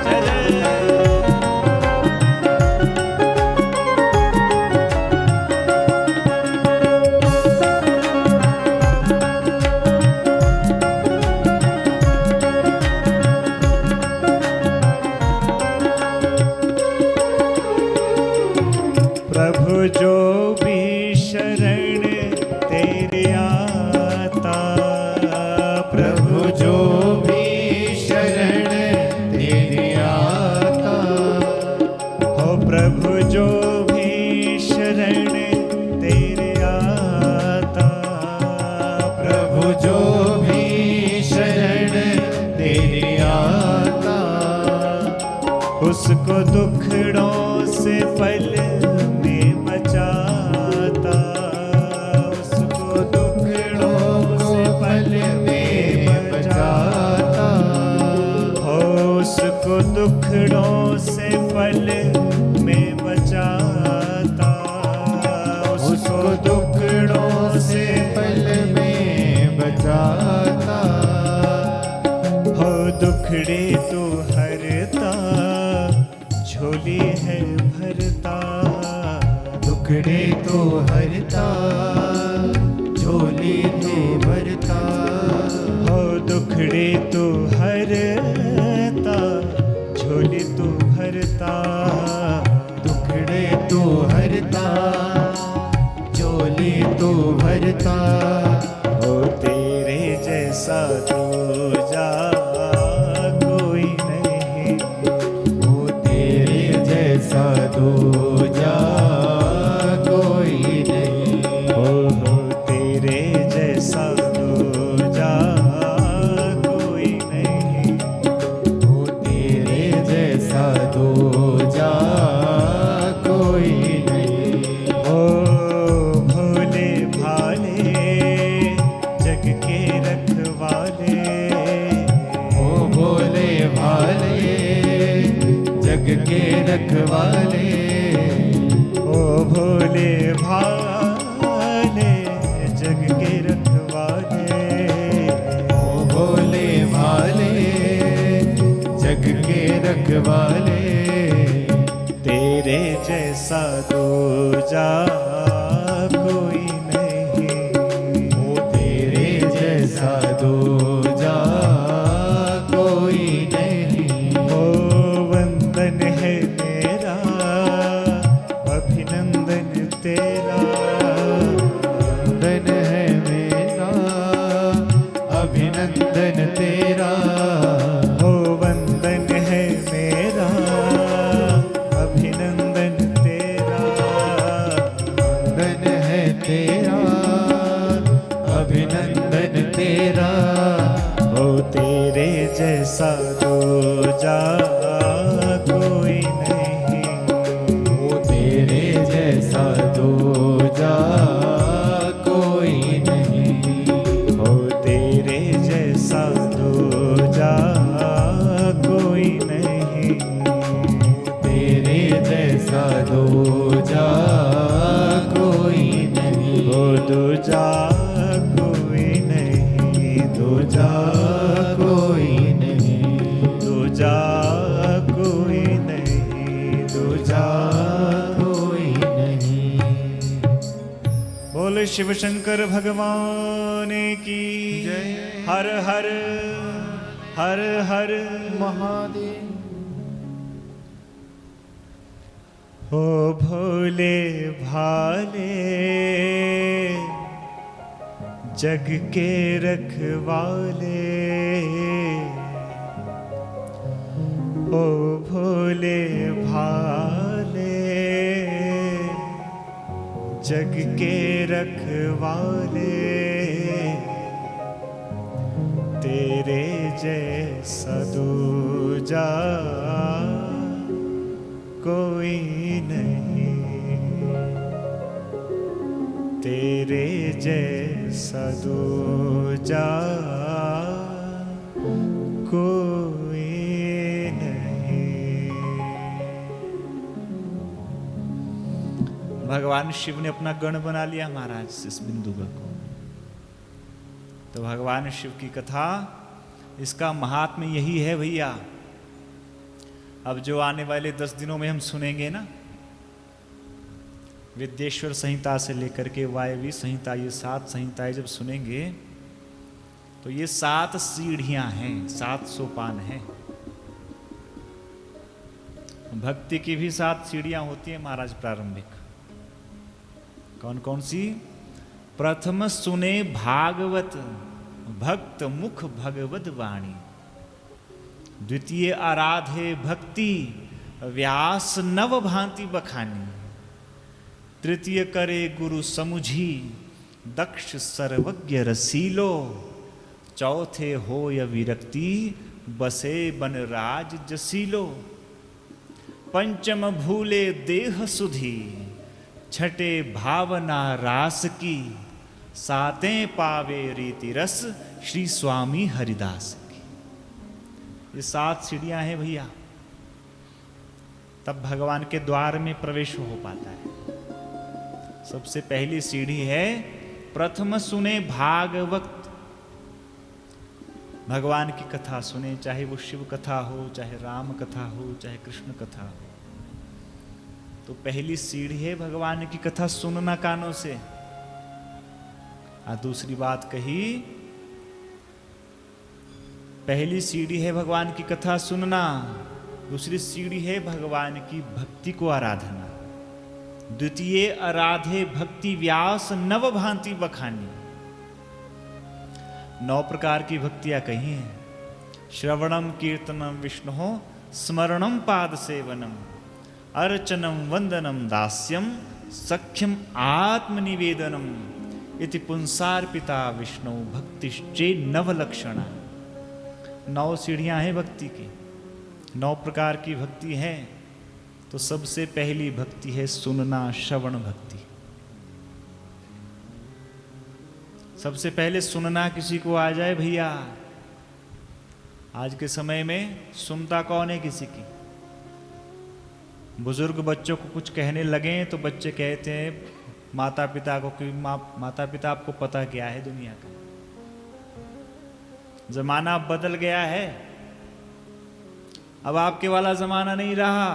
A: जय जय। प्रभु जो भी शरण तेरे आता,
B: प्रभु जो भी शरण तेरे आता,
A: हो प्रभु जो भी शरण तेरे आता,
B: प्रभु जो भी शरण तेरे आता,
A: उसको दुखड़ों से पल में बचाता, उसको दुखड़ों से पल में बचाता, हो उसको दुखड़ों से पल में बचाता,
B: उसको दुखड़ों से पल में बचाता,
A: हो दुखड़े तो हरता झोली है भरता,
B: दुखड़े तो हरता झोली तो भरता,
A: हो दुखड़े तो हरता झोली तो भरता,
B: दुखड़े तो हरता झोली तो भरता।
A: हो तेरे जैसा दूजा कोई नहीं,
B: ओ तेरे जैसा दूजा कोई नहीं।
A: हो तेरे जैसा दूजा कोई नहीं,
B: ओ तेरे जैसा दूजा कोई नहीं।
A: हो भोले भाले जग के रखवाले,
B: ओ भोले भाले जग के रखवाले,
A: ओ भोले भाले जग के रखवाले,
B: ओ भोले भाले जग के रखवाले।
A: तेरे जैसा दूजा कोई नहीं,
B: ओ तेरे जैसा दूजा कोई नहीं।
A: ओ वंदन है मेरा अभिनंदन तेरा,
B: वंदन है मेरा अभिनंदन तेरा,
A: ओ वंदन है मेरा अभिनंदन तेरा,
B: वंदन है तेरा अभिनंदन तेरा।
A: ओ तेरे जैसा दूजा कोई नहीं,
B: ओ तेरे जैसा दूजा कोई नहीं।
A: ओ तेरे जैसा दूजा कोई नहीं,
B: तेरे जैसा दूजा कोई नहीं।
A: ओ दूजा कोई नहीं, दूजा
B: कोई नहीं।
A: दूजा कोई नहीं, दूजा
B: कोई नहीं।
A: बोल शिव शंकर भगवान की
B: जय।
A: हर हर हर हर
B: महादेव।
A: हो भोले भाले जग के रखवाले, ओ भोले भाले जग के रखवाले, तेरे जैसा दूजा कोई नहीं, तेरे जैसा दूजा कोई नहीं। भगवान शिव ने अपना गण बना लिया महाराज इस बिंदुगा को। तो भगवान शिव की कथा, इसका महात्म्य यही है भैया। अब जो आने वाले 10 दिनों में हम सुनेंगे ना, विद्येश्वर संहिता से लेकर के वायवी संहिता, ये 7 संहिताएं जब सुनेंगे तो ये 7 सीढ़ियां हैं, 7 सोपान हैं। भक्ति की भी 7 सीढ़ियां होती हैं महाराज प्रारंभिक। कौन कौन सी? प्रथम सुने भागवत भक्त मुख भगवद वाणी, द्वितीय आराधे भक्ति व्यास नव भांति बखानी, तृतीय करे गुरु समुझी दक्ष सर्वज्ञ रसीलो, चौथे होय विरक्ति बसे बन राज जसीलो, पंचम भूले देह सुधी छठे भावना रास की, सातें पावे रीति रस श्री स्वामी हरिदास की। ये 7 सीढ़ियां हैं भैया, तब भगवान के द्वार में प्रवेश हो पाता है। सबसे पहली सीढ़ी है प्रथम सुने भागवत। भगवान की कथा सुने, चाहे वो शिव कथा हो, चाहे राम कथा हो, चाहे कृष्ण कथा हो। तो पहली सीढ़ी है भगवान की कथा सुनना कानों से। और दूसरी बात कही, पहली सीढ़ी है भगवान की कथा सुनना, दूसरी सीढ़ी है भगवान की भक्ति को आराधना। द्वितीय आराधे भक्ति व्यास नव भांति बखानी। 9 प्रकार की भक्तियां कही हैं। श्रवणम कीर्तनम विष्णु स्मरणम पाद सेवनम अर्चनम वंदनम दास्यम सख्यम आत्मनिवेदनम इति पुंसार्पिता विष्णु भक्तिश्चे नवलक्षणा। 9 सीढ़ियां हैं भक्ति की, 9 प्रकार की भक्ति है। तो सबसे पहली भक्ति है सुनना, श्रवण भक्ति। सबसे पहले सुनना किसी को आ जाए भैया। आज के समय में सुनता कौन है किसी की? बुजुर्ग बच्चों को कुछ कहने लगे तो बच्चे कहते हैं माता पिता को कि माता पिता आपको पता क्या है दुनिया का। जमाना बदल गया है, अब आपके वाला जमाना नहीं रहा।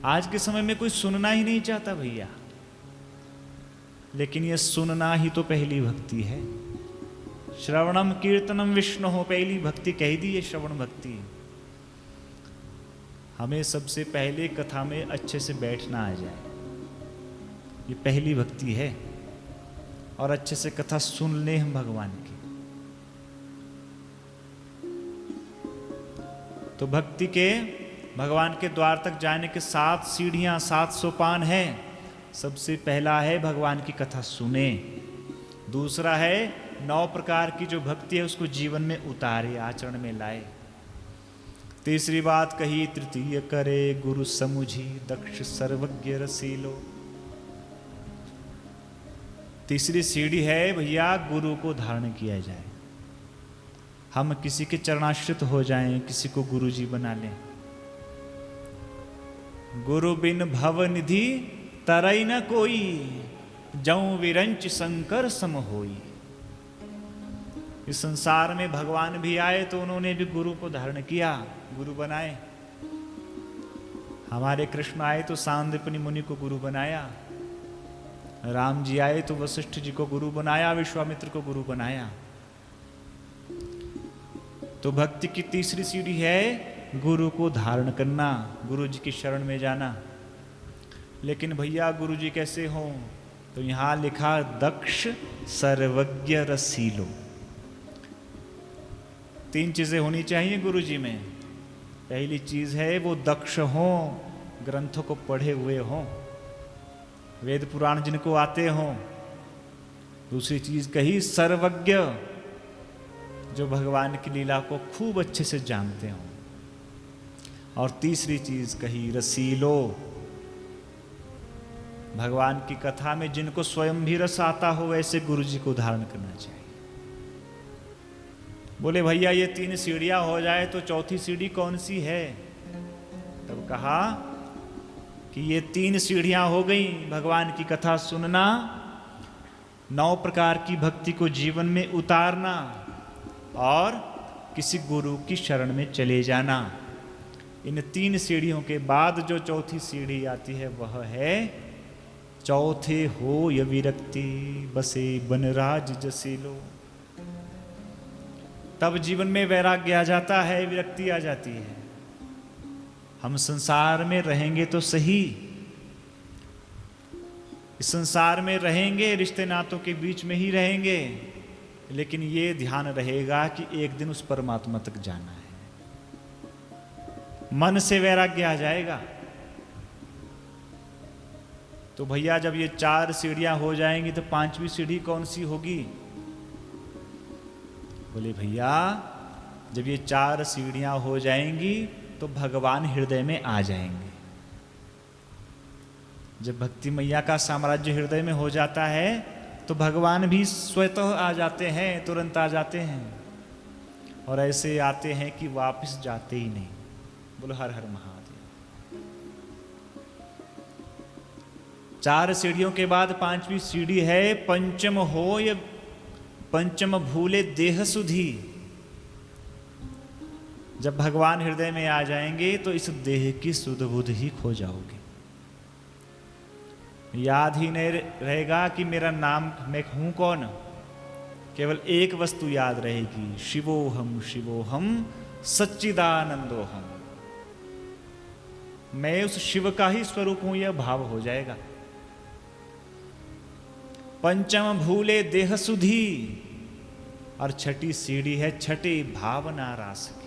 A: आज के समय में कोई सुनना ही नहीं चाहता भैया। लेकिन ये सुनना ही तो पहली भक्ति है। श्रवणम कीर्तनम विष्णु हो, पहली भक्ति कह दी है श्रवण भक्ति। हमें सबसे पहले कथा में अच्छे से बैठना आ जाए, ये पहली भक्ति है। और अच्छे से कथा सुन लें हम भगवान की। तो भक्ति के भगवान के द्वार तक जाने के 7 सीढ़ियां, 7 सोपान हैं। सबसे पहला है भगवान की कथा सुने। दूसरा है 9 प्रकार की जो भक्ति है उसको जीवन में उतारे, आचरण में लाए। तीसरी बात कही, तृतीय करे गुरु समुझी दक्ष सर्वज्ञ रसीलो। तीसरी सीढ़ी है भैया गुरु को धारण किया जाए। हम किसी के चरणाश्रित हो जाएं, किसी को गुरु जी बना लें। गुरु बिन भव निधि तरई न कोई, जऊं विरंच शंकर सम होई। इस संसार में भगवान भी आए तो उन्होंने भी गुरु को धारण किया, गुरु बनाए। हमारे कृष्ण आए तो सांदीपनि मुनि को गुरु बनाया। राम जी आए तो वशिष्ठ जी को गुरु बनाया, विश्वामित्र को गुरु बनाया। तो भक्ति की तीसरी सीढ़ी है गुरु को धारण करना, गुरु जी की शरण में जाना। लेकिन भैया गुरु जी कैसे हों? तो यहां लिखा दक्ष सर्वज्ञ रसीलो। 3 चीजें होनी चाहिए गुरु जी में। पहली चीज है वो दक्ष हों, ग्रंथों को पढ़े हुए हों, वेद पुराण जिनको आते हों। दूसरी चीज कही सर्वज्ञ, जो भगवान की लीला को खूब अच्छे से जानते हों। और तीसरी चीज कही रसीलो, भगवान की कथा में जिनको स्वयं भी रस आता हो वैसे गुरु जी को धारण करना चाहिए। बोले भैया ये 3 सीढ़ियां हो जाए तो चौथी सीढ़ी कौन सी है? तब कहा कि ये 3 सीढ़ियां हो गई, भगवान की कथा सुनना, 9 प्रकार की भक्ति को जीवन में उतारना और किसी गुरु की शरण में चले जाना। इन 3 सीढ़ियों के बाद जो चौथी सीढ़ी आती है वह है चौथे हो य विरक्ति बसे बनराज जसीलो। तब जीवन में वैराग्य आ जाता है, विरक्ति आ जाती है। हम संसार में रहेंगे तो सही, इस संसार में रहेंगे, रिश्ते नातों के बीच में ही रहेंगे, लेकिन ये ध्यान रहेगा कि एक दिन उस परमात्मा तक जाना है। मन से वैराग्य आ जाएगा। तो भैया जब ये 4 सीढ़ियां हो जाएंगी तो 5वीं सीढ़ी कौन सी होगी? बोले भैया जब ये 4 सीढ़ियां हो जाएंगी तो भगवान हृदय में आ जाएंगे। जब भक्ति मैया का साम्राज्य हृदय में हो जाता है तो भगवान भी स्वतः आ जाते हैं, तुरंत आ जाते हैं। और ऐसे आते हैं कि वापस जाते ही नहीं। बोलो हर हर महादेव। 4 सीढ़ियों के बाद 5वीं सीढ़ी है पंचम हो या पंचम भूले देह सुधी। जब भगवान हृदय में आ जाएंगे तो इस देह की सुध बुध ही खो जाओगे। याद ही नहीं रहेगा कि मेरा नाम, मैं हूं कौन। केवल एक वस्तु याद रहेगी, शिवोहम सच्चिदानंदोहम। मैं उस शिव का ही स्वरूप हूं, यह भाव हो जाएगा। पंचम भूले देह सुधी। और 6ठी सीढ़ी है छठे भावना रास की।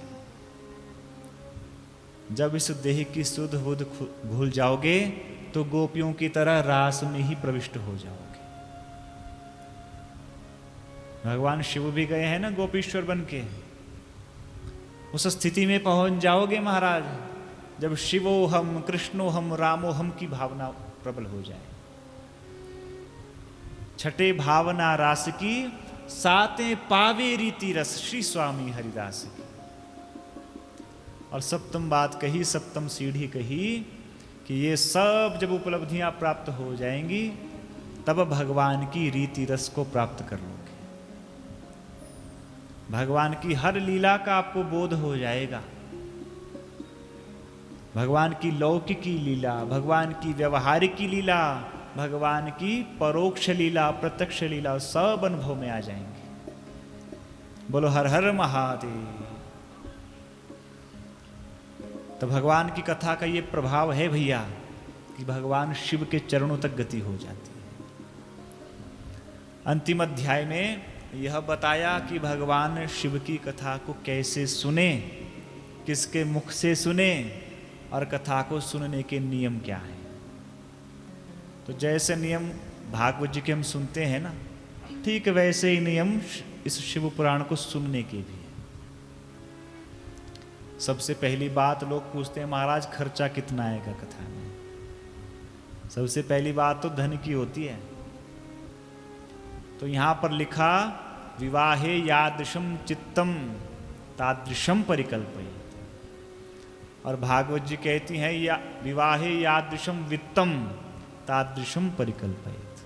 A: जब इस देह की सुध बुध भूल जाओगे तो गोपियों की तरह रास में ही प्रविष्ट हो जाओगे। भगवान शिव भी गए हैं ना गोपीश्वर बन के। उस स्थिति में पहुंच जाओगे महाराज जब शिवोहम कृष्णोहम रामोहम की भावना प्रबल हो जाए। 6ठे भावना रास की, 7वें पावे रीति रस श्री स्वामी हरिदास की। और 7म बात कही, 7म सीढ़ी कही कि ये सब जब उपलब्धियां प्राप्त हो जाएंगी तब भगवान की रीति रस को प्राप्त कर लोगे। भगवान की हर लीला का आपको बोध हो जाएगा। भगवान की लौकिकी लीला, भगवान की व्यवहारिक लीला, भगवान की परोक्ष लीला, प्रत्यक्ष लीला, सब अनुभव में आ जाएंगे। बोलो हर हर महादेव। तो भगवान की कथा का ये प्रभाव है भैया कि भगवान शिव के चरणों तक गति हो जाती है। अंतिम अध्याय में यह बताया कि भगवान शिव की कथा को कैसे सुने, किसके मुख से सुने और कथा को सुनने के नियम क्या हैं। तो जैसे नियम भागवत जी के हम सुनते हैं ना, ठीक वैसे ही नियम इस शिव पुराण को सुनने के भी है। सबसे पहली बात लोग पूछते हैं महाराज खर्चा कितना आएगा कथा में। सबसे पहली बात तो धन की होती है। तो यहां पर लिखा विवाहे यादृशम चित्तम तादृशम परिकल्पयेत्। और भागवत जी कहती हैं या विवाहे यादृशम वित्तम तादृशम परिकल्पयेत्।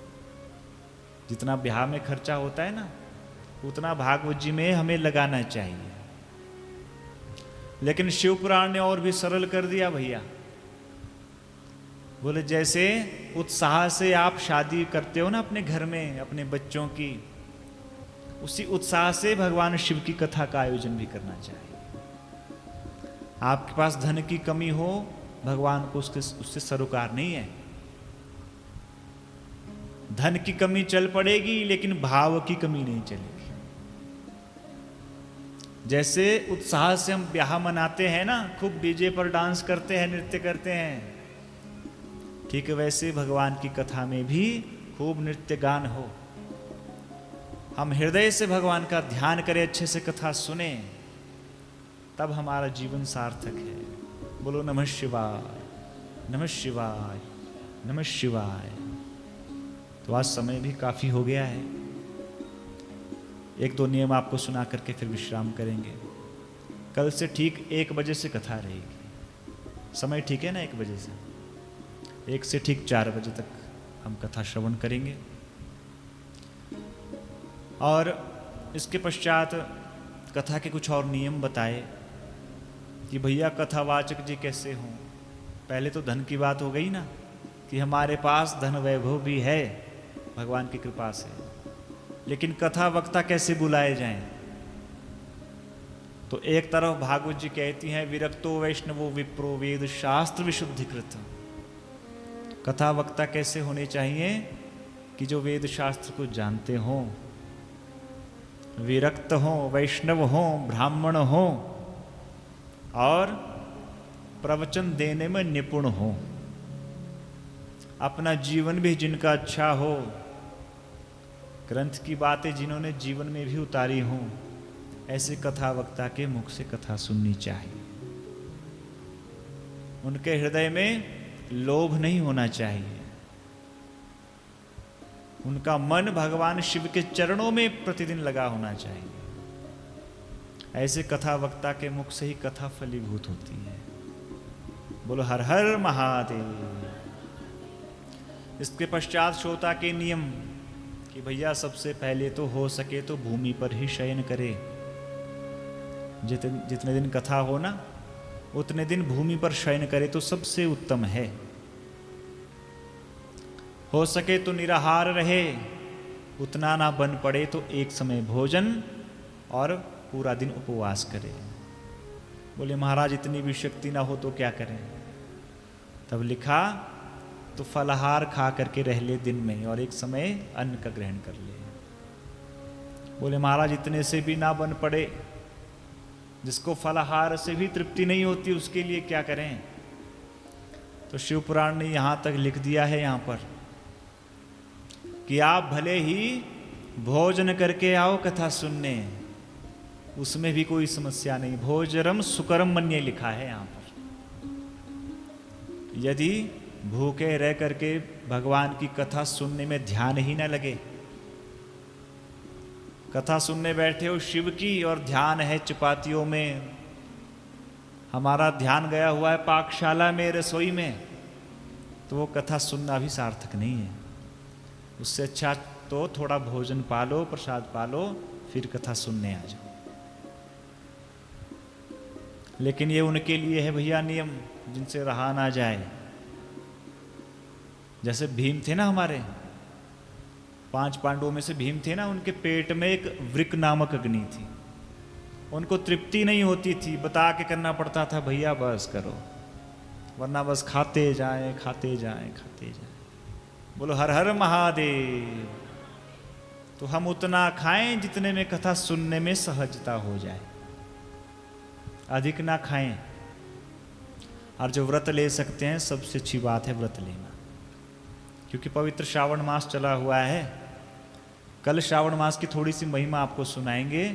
A: जितना ब्याह में खर्चा होता है ना उतना भागवत जी में हमें लगाना चाहिए। लेकिन शिव पुराण ने और भी सरल कर दिया भैया। बोले जैसे उत्साह से आप शादी करते हो ना अपने घर में अपने बच्चों की, उसी उत्साह से भगवान शिव की कथा का आयोजन भी करना चाहिए। आपके पास धन की कमी हो, भगवान को उससे सरोकार नहीं है। धन की कमी चल पड़ेगी लेकिन भाव की कमी नहीं चलेगी। जैसे उत्साह से हम ब्याह मनाते हैं ना, खूब डीजे पर डांस करते हैं, नृत्य करते हैं, ठीक वैसे भगवान की कथा में भी खूब नृत्य गान हो। हम हृदय से भगवान का ध्यान करें, अच्छे से कथा सुने, तब हमारा जीवन सार्थक है। बोलो नमः शिवाय, नमः शिवाय, नमः शिवाय। तो आज समय भी काफी हो गया है। एक दो नियम आपको सुना करके फिर विश्राम करेंगे। कल से ठीक 1 बजे से कथा रहेगी। समय ठीक है ना? 1 बजे से 1 से ठीक 4 बजे तक हम कथा श्रवण करेंगे। और इसके पश्चात कथा के कुछ और नियम बताए कि भैया कथावाचक जी कैसे हों। पहले तो धन की बात हो गई ना, कि हमारे पास धन वैभव भी है भगवान की कृपा से, लेकिन कथा वक्ता कैसे बुलाए जाएं। तो एक तरफ भागवत जी कहती हैं विरक्तो वैष्णवो विप्रो वेद शास्त्र विशुद्धिकृत। कथा वक्ता कैसे होने चाहिए कि जो वेद शास्त्र को जानते हों, विरक्त हों, वैष्णव हों, ब्राह्मण हों और प्रवचन देने में निपुण हों। अपना जीवन भी जिनका अच्छा हो, ग्रंथ की बातें जिन्होंने जीवन में भी उतारी हों, ऐसे कथा वक्ता के मुख से कथा सुननी चाहिए। उनके हृदय में लोभ नहीं होना चाहिए। उनका मन भगवान शिव के चरणों में प्रतिदिन लगा होना चाहिए। ऐसे कथा वक्ता के मुख से ही कथा फलीभूत होती है। बोलो हर हर महादेव। इसके पश्चात श्रोता के नियम कि भैया सबसे पहले तो हो सके तो भूमि पर ही शयन करे। जितने दिन कथा हो ना, उतने दिन भूमि पर शयन करे तो सबसे उत्तम है। हो सके तो निराहार रहे, उतना ना बन पड़े तो एक समय भोजन और पूरा दिन उपवास करे। बोले महाराज इतनी भी शक्ति ना हो तो क्या करें? तब लिखा तो फलाहार खा करके रह ले दिन में और एक समय अन्न का ग्रहण कर ले। बोले महाराज इतने से भी ना बन पड़े, जिसको फलाहार से भी तृप्ति नहीं होती उसके लिए क्या करें? तो शिव पुराण ने यहां तक लिख दिया है यहां पर कि आप भले ही भोजन करके आओ कथा सुनने, उसमें भी कोई समस्या नहीं। भोजरम सुकरम मन्ये लिखा है यहां पर। यदि भूखे रह करके भगवान की कथा सुनने में ध्यान ही ना लगे, कथा सुनने बैठे हो शिव की और ध्यान है चपातियों में, हमारा ध्यान गया हुआ है पाकशाला में, रसोई में, तो वो कथा सुनना भी सार्थक नहीं है। उससे अच्छा तो थोड़ा भोजन पालो, प्रसाद पालो, फिर कथा सुनने आ जाओ। लेकिन ये उनके लिए है भैया नियम जिनसे रहा ना जाए। जैसे भीम थे ना हमारे 5 पांडवों में से भीम थे ना, उनके पेट में एक वृक नामक अग्नि थी। उनको तृप्ति नहीं होती थी, बता के करना पड़ता था भैया बस करो, वरना बस खाते जाएं खाते जाएं खाते जाएं। बोलो हर हर महादेव। तो हम उतना खाएं जितने में कथा सुनने में सहजता हो जाए, अधिक ना खाएं। और जो व्रत ले सकते हैं सबसे अच्छी बात है व्रत लेना, क्योंकि पवित्र श्रावण मास चला हुआ है। कल श्रावण मास की थोड़ी सी महिमा आपको सुनाएंगे।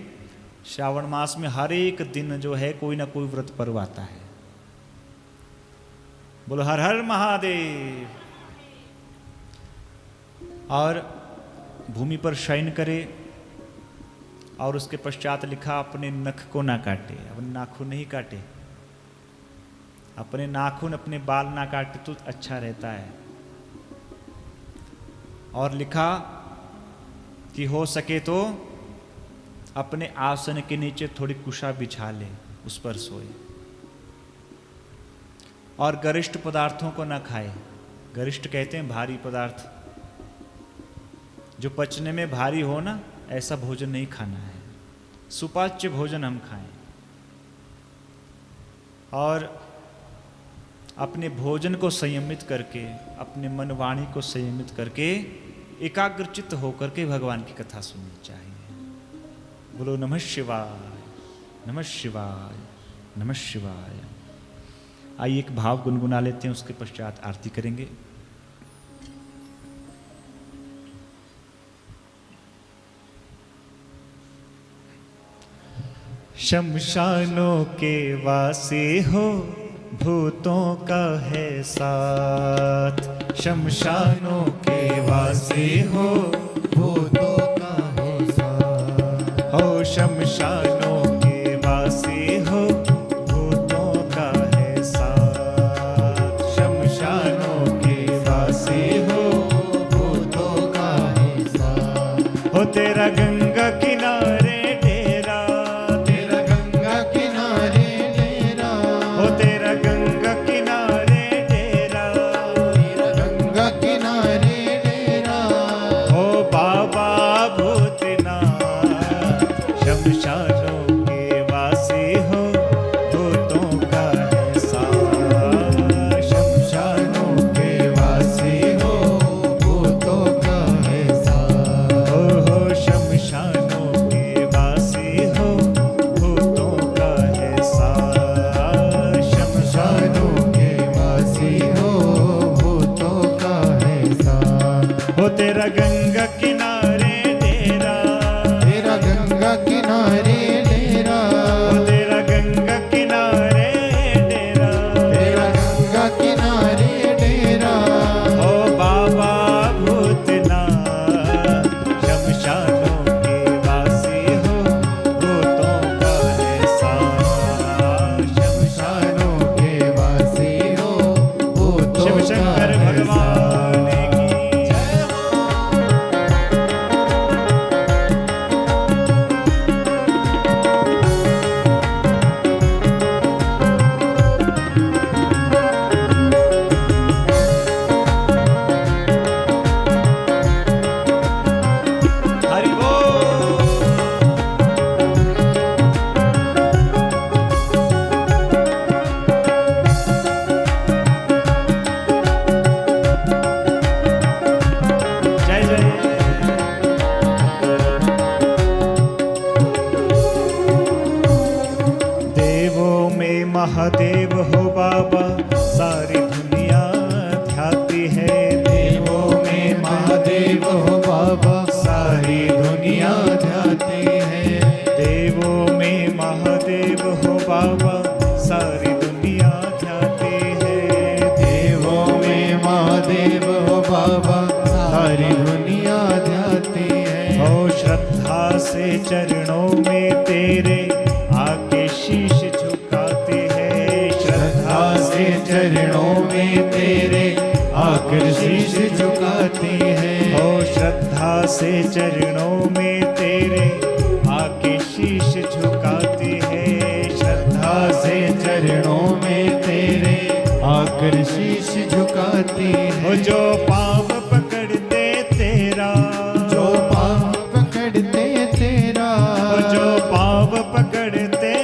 A: श्रावण मास में हर एक दिन जो है कोई ना कोई व्रत पर्व आता है। बोलो हर हर महादेव। और भूमि पर शयन करे और उसके पश्चात लिखा अपने नख को ना काटे, अपने नाखून नहीं काटे, अपने नाखून अपने बाल ना काटे तो अच्छा रहता है। और लिखा कि हो सके तो अपने आसन के नीचे थोड़ी कुशा बिछा ले, उस पर सोए। और गरिष्ठ पदार्थों को ना खाए, गरिष्ठ कहते हैं भारी पदार्थ, जो पचने में भारी हो ना, ऐसा भोजन नहीं खाना है। सुपाच्य भोजन हम खाएं और अपने भोजन को संयमित करके, अपने मन वाणी को संयमित करके, एकाग्रचित्त होकर के भगवान की कथा सुननी चाहिए। बोलो नमः शिवाय, नमः शिवाय, नमः शिवाय। आइए एक भाव गुनगुना लेते हैं, उसके पश्चात आरती करेंगे। शमशानों के वासी हो, भूतों का है साथ। शमशानों के वासी हो,
B: भूतों का है साथ।
A: हो शमशानों के वासी हो, भूतों का है साथ। शमशानों के वासी हो,
B: भूतों का है साथ।
A: हो तेरा गंगा किनारे डेरा,
B: तेरा गंगा किनारे डेरा,
A: हो तेरा गंगा किनारे डेरा,
B: तेरा गंगा किनारे डेरा,
A: हो बाबा भूतनाथ। शमशानों के वासी हो, भूतों का है साथ।
B: शमशानों के वासी हो, भूतों का है साथ।
A: हो शमशानों के वासी हो, भूतों का है साथ।
B: शमशानों के वासी हो, भूतों का है साथ।
A: हो तेरा गंगा किनारे डेरा,
B: तेरा गंगा किनारे डेरा,
A: हो तेरा गंगा किनारे डेरा,
B: तेरा गंगा किनारे डेरा,
A: हो बाबा भूतनाथ। शमशानों के वासी हो, भूतों का है साथ।
B: शमशानों के वासी हो, भूतों
A: शिव
B: का
A: शंकर
B: है
A: भगवान
B: साथ।
A: की जय हो। हरि बोल। जय जय। देवों में महादेव हो बाबा, सारी दुनिया ध्याती है।
B: देवों में महादेव हो बाबा, सारी दुनिया ध्याती है।
A: देवों में महादेव हो बाबा, सारी दुनिया ध्याती है।
B: देवों में महादेव हो बाबा, सारी दुनिया ध्याती है।
A: हो श्रद्धा से चरणों में तेरे आके शीश झुकाते हैं।
B: श्रद्धा से चरणों में तेरे आकर शीश झुकाती है।
A: हो श्रद्धा से चरणों में तेरे आके शीश झुकाती है। श्रद्धा
B: से चरणों में तेरे आकर शीश झुकाती
A: हो
B: है।
A: जो पाँव पकड़ते तेरा,
B: जो पाँव पकड़ते तेरा,
A: हो जो पाँव पकड़ते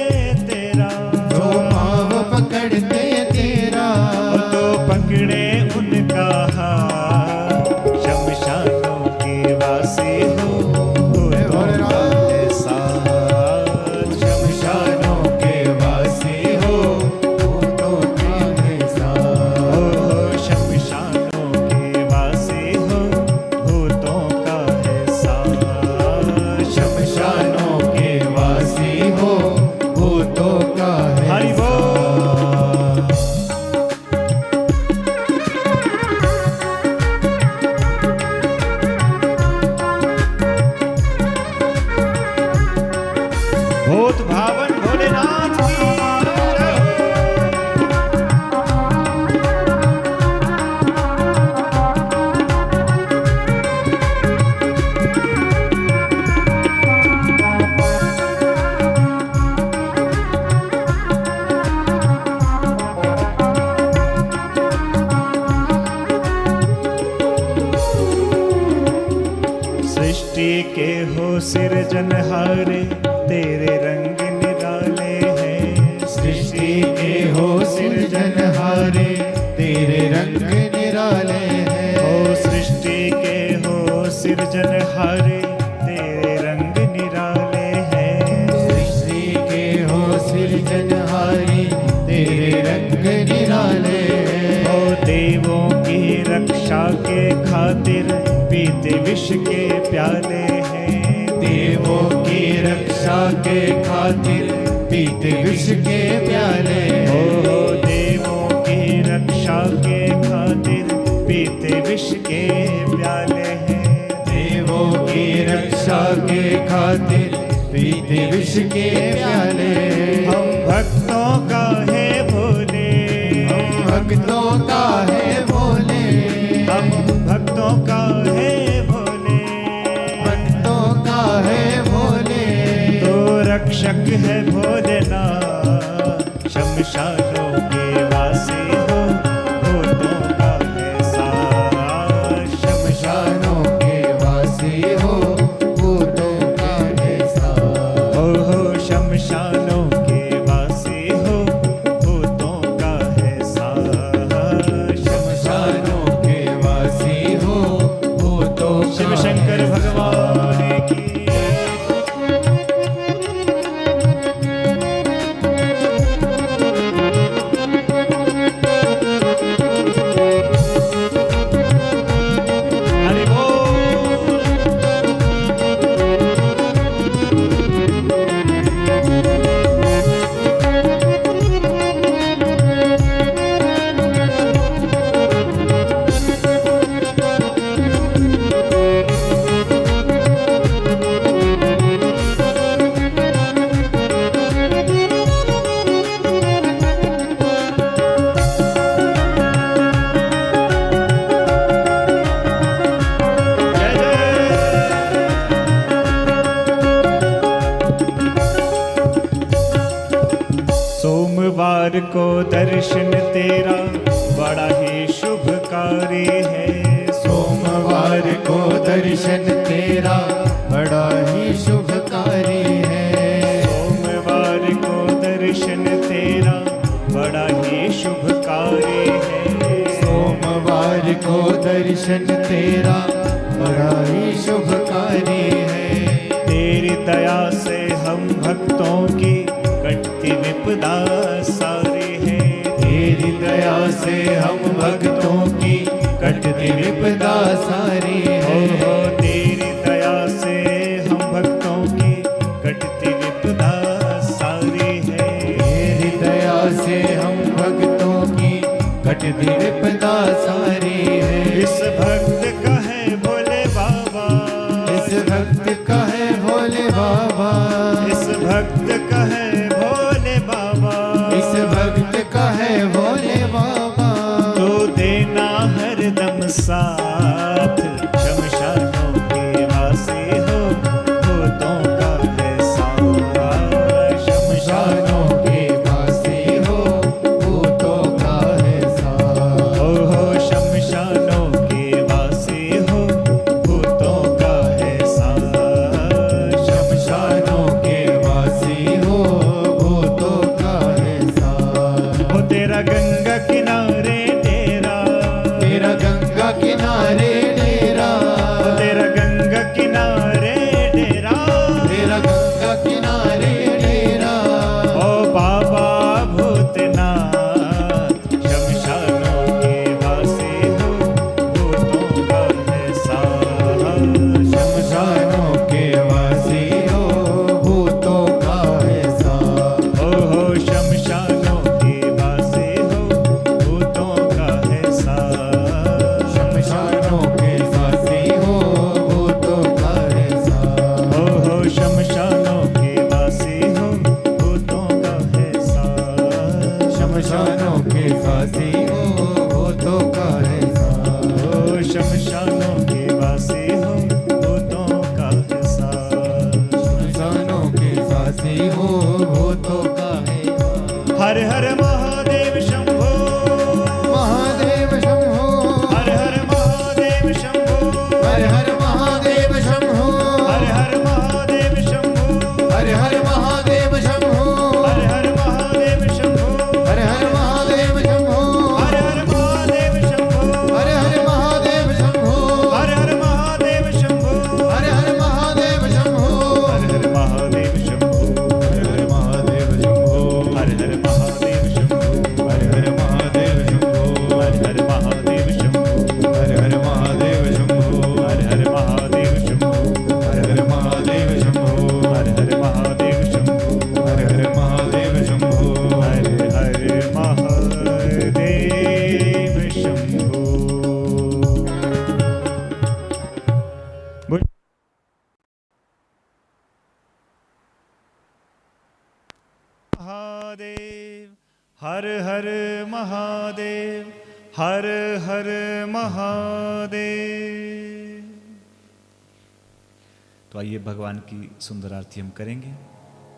A: तेरा,
B: जो पाँव पकड़ते तेरा,
A: हो तो पकड़े उनका हाथ। शमशानों के वासी हो, भूतों का है साथ।
B: शमशानों के वासी हो, भूतों का है साथ।
A: हो शमशानों के वासी हो, भूतों का है साथ।
B: शमशानों के वासी हो, भूतों का है
A: हरि बोल। भूत भावन भोलेनाथ की जय हो। सृजनहारे तेरे रंग निराले हैं।
B: सृष्टि के हो सृजनहारे तेरे रंग निराले हैं।
A: ओ सृष्टि के हो सृजनहारे तेरे रंग निराले हैं।
B: सृष्टि के हो सृजनहारे तेरे रंग निराले हैं।
A: ओ देवों की रक्षा के खातिर पीते विष के प्याले हैं।
B: देवों की रक्षा के खातिर पीते विष के प्याले हैं।
A: ओ देवों की रक्षा के खातिर पीते विष के प्याले हैं।
B: देवों की रक्षा के खातिर पीते विष के प्याले हैं।
A: हम भक्तों का है भोले,
B: हम भक्तों का है भोले,
A: हम भक्तों का है भोले,
B: भक्तों का है भोले।
A: तो रक्षक है भोलेनाथ, शमशानों के वासी हो भूतों का है साथ।
B: शमशानों के वासी हो भूतों का है साथ।
A: हो शमशानों के वासी हो भूतों का है साथ।
B: शमशानों के वासी हो भूतों का
A: शिव शंकर
B: है
A: भगवान की हरि बोल। जय जय। सोमवार को दर्शन तेरा बड़ा ही शुभकारी है।
B: सोमवार को दर्शन तेरा बड़ा ही शुभकारी है।
A: सोमवार को दर्शन तेरा बड़ा ही शुभकारी है।
B: सोमवार को दर्शन तेरा बड़ा ही शुभकारी है।
A: तेरी दया से हम भक्तों की कटती विपदा सारी है।
B: तेरी दया से हम भक्तों की कटती विपदा सारी
A: हो
B: है।
A: तेरी दया से हम भक्तों की कटती विपदा सारी है।
B: तेरी दया से हम भक्तों की कटती विपदा सारी है।
A: इस भक्त का है भोले बाबा,
B: इस भक्त का है भोले बाबा,
A: इस भक्त का है भोले बाबा,
B: इस भक्त का है भोले बाबा।
A: तो देना हरदम साथ, शमशानों के वासी हो भूतों का है साथ।
B: शमशानों के वासी हो भूतों का है साथ।
A: हो शमशानों के वासी हो भूतों का है साथ।
B: शमशानों के वासी हो भूतों का है साथ।
A: हो तेरा गंगा किनारे डेरा,
B: तेरा गंगा किनारे डेरा,
A: तेरा गंगा किनारे डेरा,
B: तेरा गंगा किनारे डेरा।
A: ओ बाबा भूतनाथ, शमशानों के वासी हो भूतों का है साथ।
B: शमशानों के वासी हो भूतों का है साथ।
A: हो शमशानों के वासी हो भूतों का है साथ।
B: शमशानों के वासी हो भूतों का है साथ।
A: हो शमशानों के वासी हो भूतों का है साथ।
B: शमशानों के वासी हो भूतों का है साथ।
A: हो शमशानों के वासी हो भूतों का है साथ।
B: शमशानों के वासी हो भूतों का है साथ।
A: हर हर महादेव शंभो,
B: महादेव शंभो,
A: हर हर महादेव शंभो,
B: हर हर महादेव शंभो,
A: हर हर महादेव महादेव, हर हर महादेव, हर हर महादेव। तो आइए भगवान की सुंदर आरती हम करेंगे।